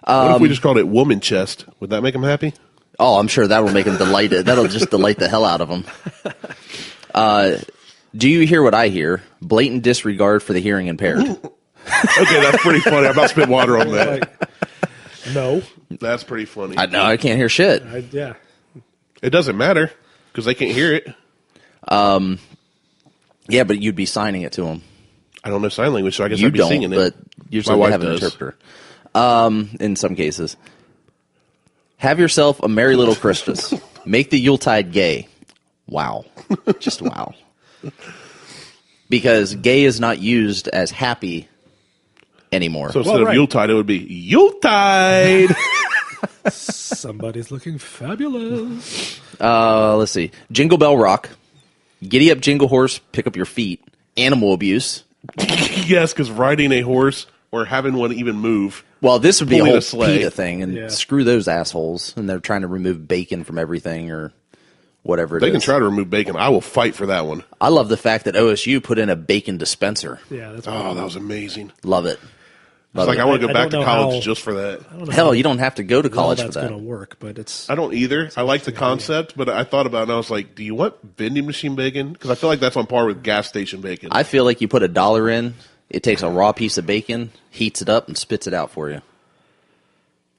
What if we just called it woman chest? Would that make him happy? Oh, I'm sure that will make them delighted. That'll just delight the hell out of them. Do you hear what I hear? Blatant disregard for the hearing impaired. Okay, that's pretty funny. I'm about to spit water on that. Like, no. That's pretty funny. I know I can't hear shit. Yeah. It doesn't matter because they can't hear it. Yeah, but you'd be signing it to them. I don't know sign language, so I guess You I'd be don't, singing but it. usually My they wife have an does. interpreter. In some cases. Have yourself a merry little Christmas. Make the Yuletide gay. Wow. Just wow. Because gay is not used as happy anymore. So instead right. of Yuletide, it would be Yuletide. Somebody's looking fabulous. Let's see. Jingle Bell Rock. Giddy up, Jingle Horse. Pick up your feet. Animal abuse. Yes, because riding a horse or having one even move. Well, this would be a Pulling whole a sleigh. PETA thing, and Yeah. screw those assholes. And they're trying to remove bacon from everything or whatever it They is. can try to remove bacon. I will fight for that one. I love the fact that OSU put in a bacon dispenser. Yeah, that's Oh, that was amazing. Love it. It's like I want to go I back don't to know college how- just for that. I don't know Hell, how you don't have to go to well college for that's that. going to work, but it's I don't either. I like the concept, but I thought about it and I was like, do you want vending machine bacon? Because I feel like that's on par with gas station bacon. I feel like you put $1 in, it takes a raw piece of bacon, heats it up, and spits it out for you.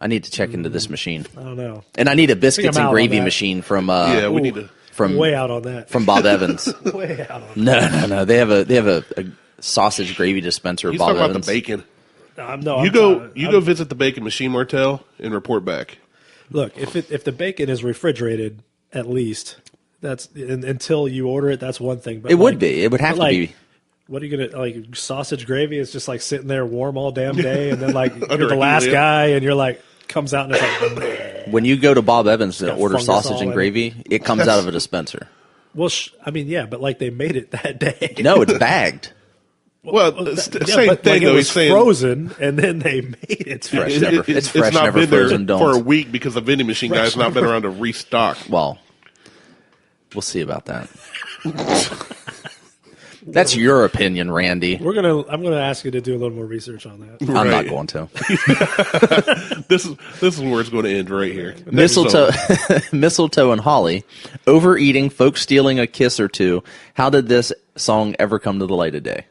I need to check into this machine. I don't know. And I need a biscuits I'm and out gravy on that. machine from yeah, we need to. from Way out on that. from Bob Evans. Way out on No. They have a sausage gravy dispenser. He's Bob talking about Evans. the bacon. that. No, You go visit the bacon machine, Martelle, and report back. Look, if the bacon is refrigerated, at least that's until you order it. That's one thing. But It would be. It would have but to like, be. What are you gonna like? Sausage gravy is just like sitting there warm all damn day, and then like Under you're the a last helium. guy, and you're like comes out and it's like. When you go to Bob Evans to got order fungus sausage all and in gravy, it comes out of a dispenser. Well, I mean, yeah, but like they made it that day. No, it's bagged. Well, Yeah, same but, thing like, though. it was He's saying frozen, and then they made it. Fresh. it- never- it- it's fresh, not never been there frozen, don't. for a week because the vending machine guy's not been around to restock. Well, we'll see about that. That's your opinion, Randy. I'm gonna ask you to do a little more research on that. I'm not Right. going to. This is where it's going to end right here. Mistletoe, mistletoe and holly, overeating, folks stealing a kiss or two. How did this song ever come to the light of day?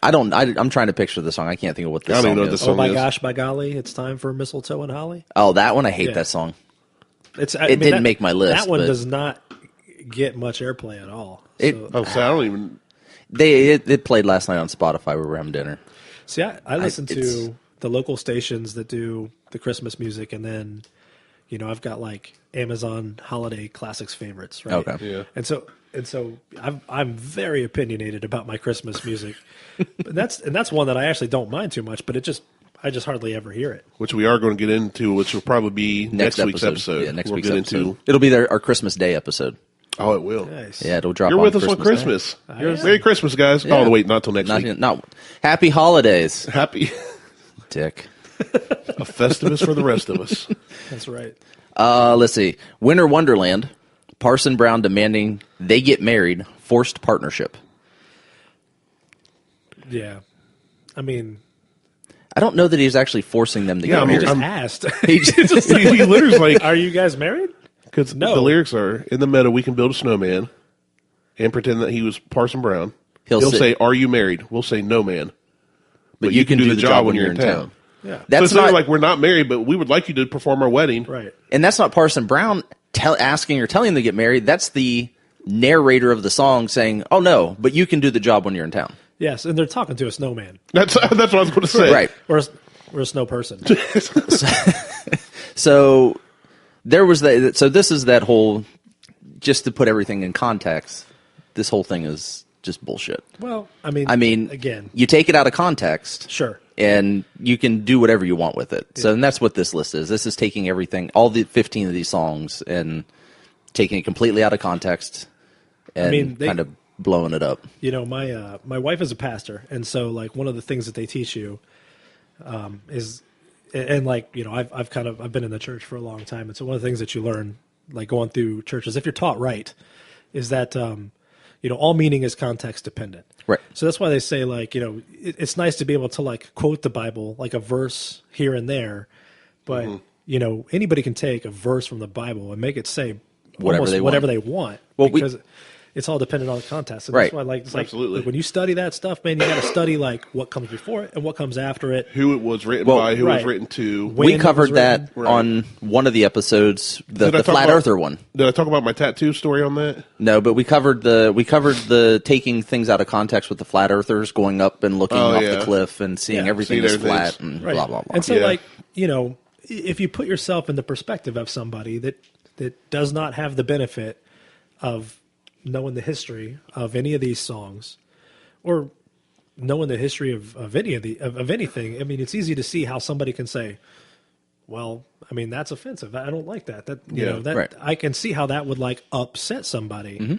I'm trying to picture the song. I can't think of what this I don't song even know what is. this Oh song my is. gosh, by golly, it's time for mistletoe and holly. Oh, that one. I hate Yeah. that song. It didn't make my list, That one but- does not get much airplay at all. It- So, Oh, so I don't even. It played last night on Spotify. We were having dinner. see, I listen it's- to the local stations that do the Christmas music, and then I've got like Amazon holiday classics favorites, right? Okay. Yeah. And so I'm very opinionated about my Christmas music. But that's one that I actually don't mind too much, but I just hardly ever hear it. Which we are going to get into, which will probably be next week's episode. Yeah, next we'll week's get episode. into. It'll be our Christmas Day episode. Oh, it will. Nice. Yeah, it'll drop. You're on with us on Day. Christmas. am. Merry Christmas, guys. Yeah. Oh, wait, not till next week. Not happy holidays, Happy Dick. a Festivus for the rest of us. That's right. Let's see. Winter Wonderland. Parson Brown demanding they get married. Forced partnership. Yeah. I mean, I don't know that he's actually forcing them to get I mean, married. Just asked. He just- He literally's like, Are you guys married? because No. the lyrics are, in the meadow we can build a snowman and pretend that he was Parson Brown. He'll say, are you married? We'll say, no, man. But you can do the job when you're in town. Yeah. So That's it's not not like we're not married, but we would like you to perform our wedding. Right. and that's not Parson Brown asking or telling them to get married. That's the narrator of the song saying, "Oh no, but you can do the job when you're in town." Yes, and they're talking to a snowman. That's what I was going to say. Right. Or a snow person. So there was that. So this is that whole. Just to put everything in context, this whole thing is just bullshit. Well, I mean, again, you take it out of context, sure. and you can do whatever you want with it. So, and that's what this list is. This is taking everything, all the 15 of these songs, and taking it completely out of context, and kind of blowing it up. You know, my wife is a pastor, and so like one of the things that they teach you is, and like you know, I've been in the church for a long time, and so one of the things that you learn, like going through churches, if you're taught right, is that you know all meaning is context dependent. Right. So that's why they say like you know it's nice to be able to like quote the Bible like a verse here and there, but you know anybody can take a verse from the Bible and make it say whatever they want. Well, because it's all dependent on the context. And Right. that's why like it's like Absolutely. when you study that stuff, man, you got to study like what comes before it and what comes after it. Who it was written Well, by, who it was right. written to. When We it covered was written. that on one of the episodes, the Did I talk flat about- earther one. Did I talk about my tattoo story on that? No, but we covered the taking things out of context with the flat earthers going up and looking off the cliff and seeing Yeah. everything Seeing is everything's- flat and Right. blah blah blah. And so Yeah. like, you know, if you put yourself in the perspective of somebody that does not have the benefit of knowing the history of any of these songs or knowing the history of any of anything, I mean, it's easy to see how somebody can say, well, I mean, that's offensive. I don't like that. That you Yeah. know, that Right. I can see how that would like upset somebody. Mm-hmm.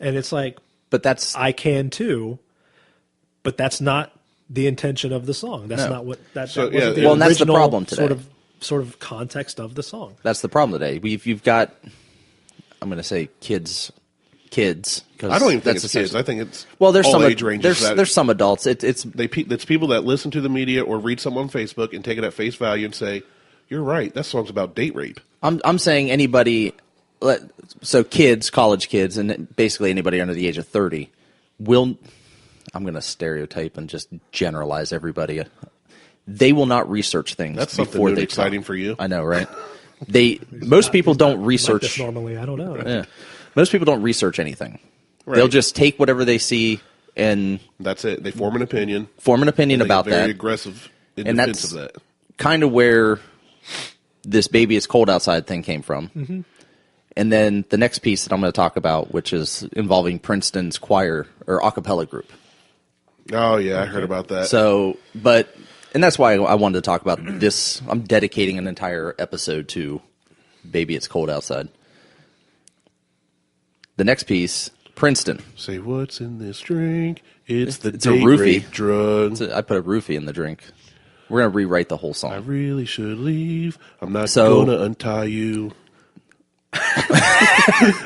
And it's like But that's I can too, but that's not the intention of the song. That's No. not what that. So, that wasn't yeah, the well, and that's the original problem today. Sort of context of the song. that's the problem today. You've got, I'm going to say kids. Because I don't even think it's kids. I think it's there's all some age ranges. there's some adults. It's It's people that listen to the media or read something on Facebook and take it at face value and say, "You're right. That song's about date rape." I'm saying anybody, so kids, college kids, and basically anybody under the age of 30 will. I'm going to stereotype and just generalize everybody. They will not research things That's something before new and they exciting talk. for you. I know, right? Most people don't Like research. this normally, I don't know. Yeah. Most people don't research anything. Right. They'll just take whatever they see and That's it. They form an opinion. form an opinion They get about very that. aggressive in And defense that's of that. kind of where this "Baby It's Cold Outside" thing came from. Mm-hmm. And then the next piece that I'm going to talk about, which is involving Princeton's choir or a cappella group. Oh yeah, I heard about that. So, and that's why I wanted to talk about this. I'm dedicating an entire episode to "Baby It's Cold Outside." The next piece, Princeton. Say what's in this drink? It's a date roofie. rape drug. I put a roofie in the drink. We're going to rewrite the whole I song. really should leave. I'm not So- gonna untie you.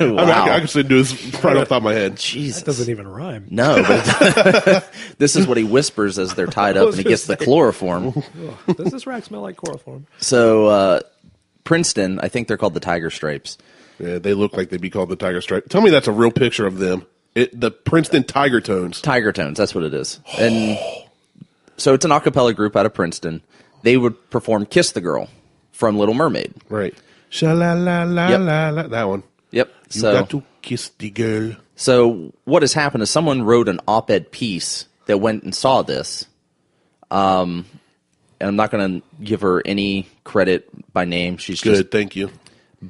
Wow. I can still do this right off the top of my head. Jesus. That doesn't even rhyme. No, but this is what he whispers as they're tied up and he gets the chloroform. Does this rack smell like chloroform? So, Princeton, I think they're called the Tiger Stripes. Yeah, they look like they'd be called the Tiger Stripe. Tell me that's a real picture of them. The Princeton Tiger Tones. Tiger Tones, that's what it is. And so it's an a cappella group out of Princeton. They would perform Kiss the Girl from Little Mermaid. Right. Sha-la-la-la-la-la. Yep. That one. Yep. You got to kiss the girl. So what has happened is someone wrote an op-ed piece that went and saw this. And I'm not going to give her any credit by name. She's Good, just, thank you.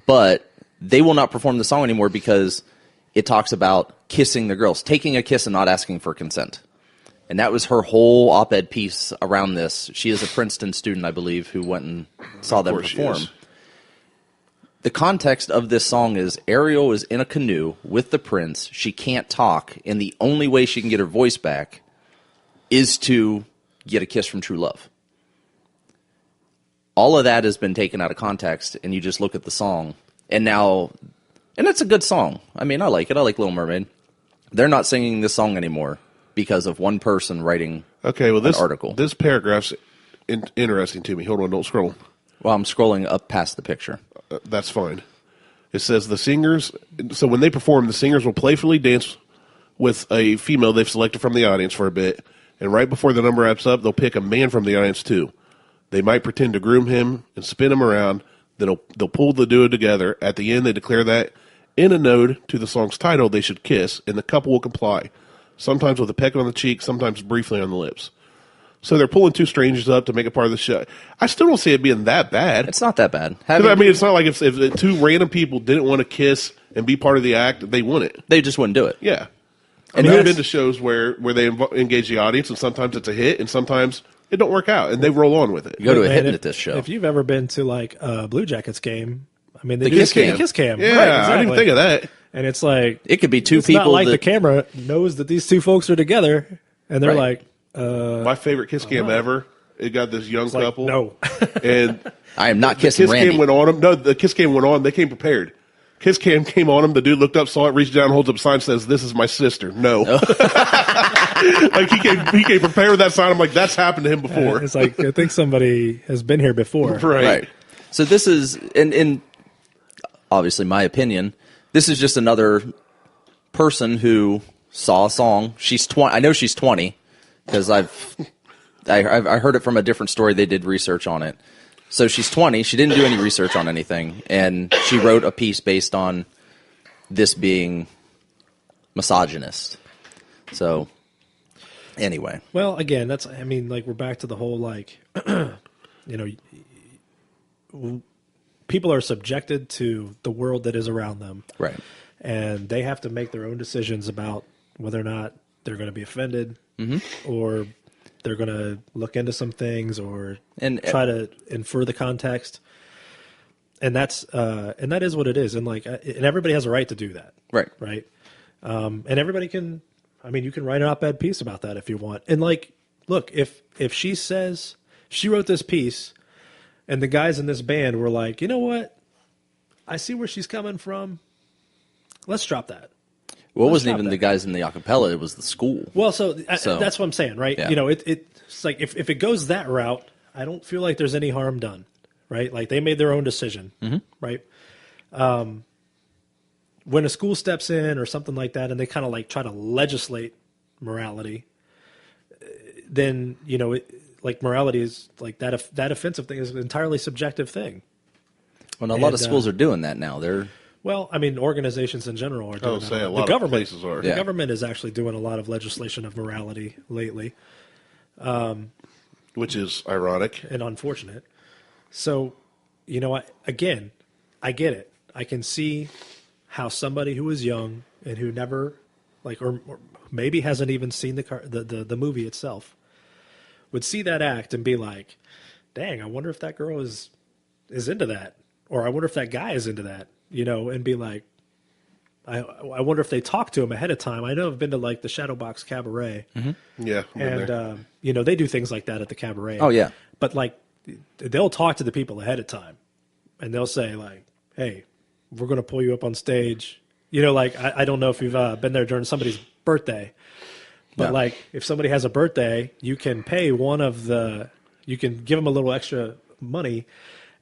but they will not perform the song anymore because it talks about kissing the girls, taking a kiss and not asking for consent. And that was her whole op-ed piece around this. She is a Princeton student, I believe, who went and saw them course she perform. is. The context of this song is Ariel is in a canoe with the prince. She can't talk, and the only way she can get her voice back is to get a kiss from true love. All of that has been taken out of context, and you just look at the song, and it's a good song. I mean, I like it. I like Little Mermaid. They're not singing this song anymore because of one person writing Okay, well, an article. This paragraph's interesting to me. Hold on, don't scroll. Well, I'm scrolling up past the picture. That's fine. It says the singers. So when they perform, the singers will playfully dance with a female they've selected from the audience for a bit, and right before the number wraps up, they'll pick a man from the audience too. They might pretend to groom him and spin him around. Then they'll pull the duo together. At the end, they declare that in a nod to the song's title, they should kiss, and the couple will comply. Sometimes with a peck on the cheek, sometimes briefly on the lips. So they're pulling two strangers up to make it part of the show. I still don't see it being that bad. It's not that bad. I mean, it's not like if two random people didn't want to kiss and be part of the act, they wouldn't. They just wouldn't do it. Yeah. And I've been to shows where they engage the audience, and sometimes it's a hit, and sometimes it don't work out, and they roll on with it. You go to a hypnotist show. If you've ever been to like a Blue Jackets game, I mean, they do kiss cam. Yeah, right, exactly. I didn't even think of that. And it's like it could be two it's people. Not like the camera knows that these two folks are together, and they're Right. like, my favorite kiss cam ever. It got this young couple. no, and I am not the kissing kiss Randy. cam went on them. No, the kiss cam went on. They came prepared. Kiss cam came on him. The dude looked up, saw it, reached down, holds up a sign, says, "This is my sister." No, like he came prepared with that sign. I'm like, that's happened to him before. it's like I think somebody has been here before. Right. So this is, in obviously my opinion, this is just another person who saw a song. She's 20. I know she's 20 because I heard it from a different story. They did research on it. So she's 20. She didn't do any research on anything, and she wrote a piece based on this being misogynist. So anyway, Well, again, I mean, like we're back to the whole like, people are subjected to the world that is around them, right. and they have to make their own decisions about whether or not they're going to be offended or they're going to look into some things or try to infer the context. And that is what it is. And like, and everybody has a right to do that. Right. Right. And everybody can, I mean, you can write an op-ed piece about that if you want. And like, look, if she says she wrote this piece and the guys in this band were like, you know what? I see where she's coming from. Let's drop that. Well, it wasn't even the guys in the acapella; it was the school. Well, so that's what I'm saying, right? Yeah. You know, it's like if it goes that route, I don't feel like there's any harm done, right? Like they made their own decision, right? When a school steps in or something like that, and they kind of like try to legislate morality, then like morality is like that offensive thing is an entirely subjective thing. Well, a lot of schools are doing that now. Well, I mean, organizations in general are doing that. A lot of places are. The government is actually doing a lot of legislation of morality lately. Which is ironic and unfortunate. So, I get it. I can see how somebody who is young and who never, like, or maybe hasn't even seen the movie itself, would see that act and be like, "Dang, I wonder if that girl is into that, or I wonder if that guy is into that," and be like, I wonder if they talk to him ahead of time. I know I've been to like the Shadowbox Cabaret. Yeah. And, they do things like that at the cabaret. Oh, yeah. But like, they'll talk to the people ahead of time and they'll say like, "Hey, we're going to pull you up on stage." Like, I don't know if you've been there during somebody's birthday, but like if somebody has a birthday, you can pay you can give them a little extra money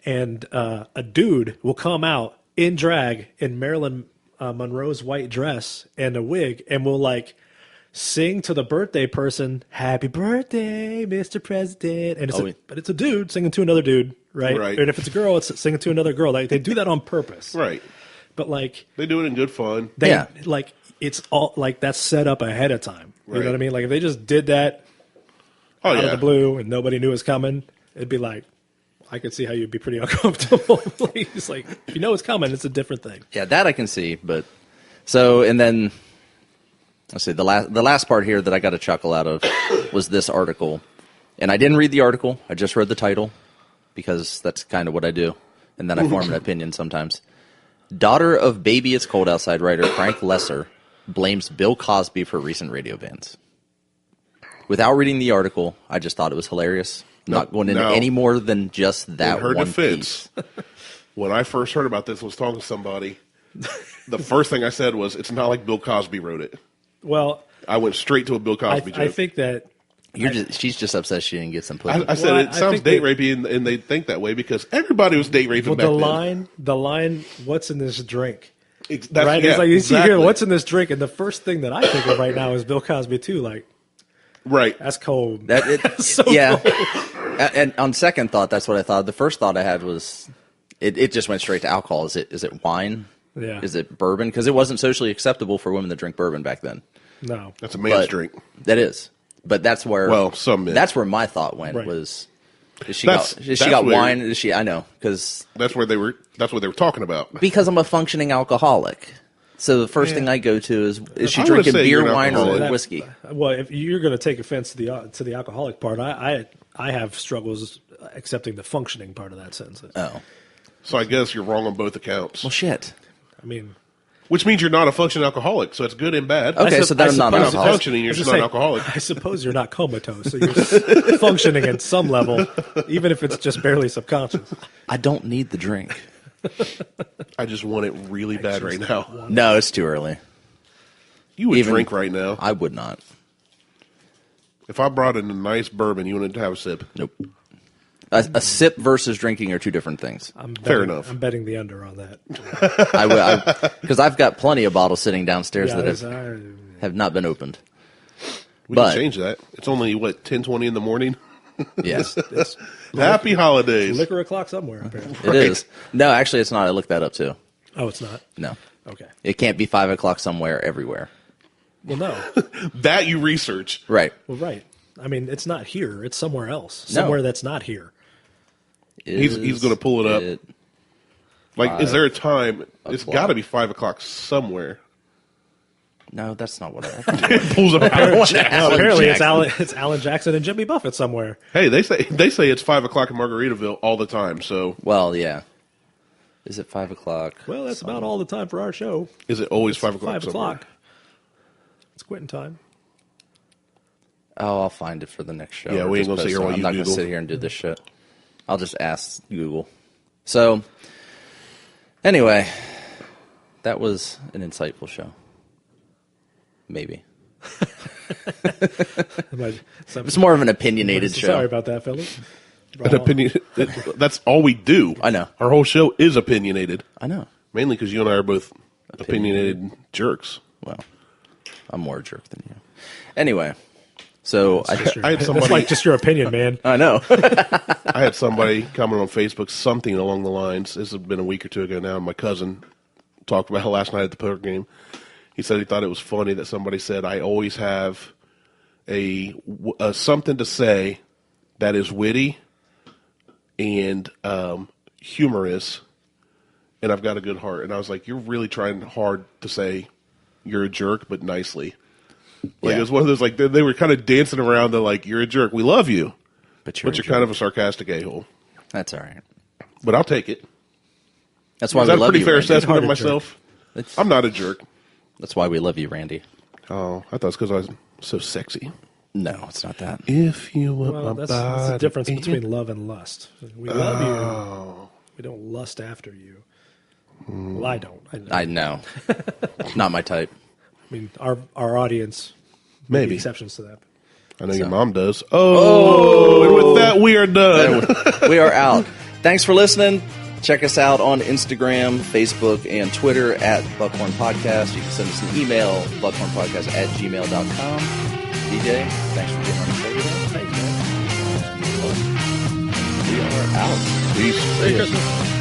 and a dude will come out in drag in Marilyn Monroe's white dress and a wig and will like sing to the birthday person, "Happy birthday, Mr. President." And but it's a dude singing to another dude, right? And if it's a girl, it's singing to another girl. Like, they do that on purpose. Right. But like they do it in good fun. Like it's all like that's set up ahead of time. You know what I mean? Like if they just did that out of the blue and nobody knew it was coming, it'd be like, I could see how you'd be pretty uncomfortable. It's like, if you know it's coming, it's a different thing. Yeah, that I can see. But so, and then let's see, the last part here that I got a chuckle out of was this article, and I didn't read the article. I just read the title because that's kind of what I do, and then I form an opinion sometimes. Daughter of Baby It's Cold Outside writer Frank Lesser blames Bill Cosby for recent radio bans. Without reading the article, I just thought it was hilarious. Not going into any more than just that in her one defense, piece. When I first heard about this, was talking to somebody, the first thing I said was, "It's not like Bill Cosby wrote it." Well, I went straight to a Bill Cosby joke. I think that She's just upset she didn't get some pussy. I said it sounds date rapey, and they think that way because everybody was date raping back then. The line, what's in this drink? That's, Right? yeah, It's like you see exactly. here, what's in this drink? And the first thing that I think of right now is Bill Cosby too. Like, Right. that's cold. So yeah. And on second thought, that's what I thought. The first thought I had was, it just went straight to alcohol. Is it wine? Yeah. Is it bourbon? Because it wasn't socially acceptable for women to drink bourbon back then. No. That's a man's But drink. That is. But that's where some men. That's where my thought went Right. was, is she That's got where- wine? Is she? I know because That's what they were talking about. because I'm a functioning alcoholic. So the first thing I go to is she I would drinking say you're beer, an wine, or alcoholic. whiskey? Well, if you're going to take offense to the alcoholic part, I have struggles accepting the functioning part of that sentence. Oh, So I guess you're wrong on both accounts. well, shit. I mean, Which means you're not a functioning alcoholic, so it's good and bad. Okay, so then I'm not an You're not alcoholic. functioning, you're I was just gonna not an alcoholic. I suppose you're not comatose, so you're functioning at some level, even if it's just barely subconscious. I don't need the drink. I just want it really bad right now. No, it's too early. You would Even- drink right now. I would not. If I brought in a nice bourbon, you wanted to have a sip. Nope. A sip versus drinking are two different things. Fair enough. I'm betting the under on that. I will because I've got plenty of bottles sitting downstairs Yeah, that have not been opened. We But- can change that. It's only, 10:20 in the morning? Yes, it's Happy holidays. liquor o'clock somewhere, apparently. it is. No, actually, it's not. I looked that up too. Oh, it's not? No, Okay. it can't be 5 o'clock somewhere everywhere. Well, no. That you research. Right. Well, right. I mean, it's not here. It's somewhere else. No. Somewhere that's not here. He's going to pull it up. It- Like, is there a time? It's got to be 5 o'clock somewhere. No, that's not what I. Pulls up Alan Jackson. Apparently, Jackson. it's Alan Jackson and Jimmy Buffett somewhere. Hey, they say it's 5 o'clock in Margaritaville all the time. So Well, yeah. Is it 5 o'clock? Well, that's about all the time for our show. is it always 5 o'clock? 5 somewhere? o'clock. It's quitting time. Oh, I'll find it for the next show. Yeah, or we ain't just gonna sit post here it. while I'm you not going to Google. sit here and do this shit. I'll just ask Google. So, anyway, that was an insightful show. Maybe. It's more of an opinionated show. Sorry about that, fellas. An opinion. That's all we do. I know. Our whole show is opinionated. I know. Mainly because you and I are both opinionated jerks. Well, I'm more a jerk than you. Anyway, so I had It's somebody. like just your opinion, man. I know. I had somebody comment on Facebook something along the lines. This has been a week or two ago now. My cousin talked about it last night at the poker game. He said he thought it was funny that somebody said, "I always have a something to say that is witty and humorous, and I've got a good heart." And I was like, "You're really trying hard to say you're a jerk, but nicely." Like Yeah. it was one of those like they were kind of dancing around the like, "You're a jerk. We love you, But you're, kind of a sarcastic a-hole." That's all right. But I'll take it. That's why Is we that a love pretty you, fair Randy. assessment of Good-hearted jerk. myself? That's, I'm not a jerk. that's why we love you, Randy. Oh, I thought it's because I was so sexy. No, it's not that. If you want Well, my that's body. the difference between love and lust. We love Oh. you. We don't lust after you. Well, I don't. I know. Not my type. I mean, our audience may be Maybe. exceptions to that. I know your mom does. Oh, and with that, we are done. We are out. Thanks for listening. Check us out on Instagram, Facebook, and Twitter at Buckhorn Podcast. You can send us an email, buckhornpodcast@gmail.com. DJ, thanks for being on the show today. Thanks, man. We are out. Peace. Merry Christmas.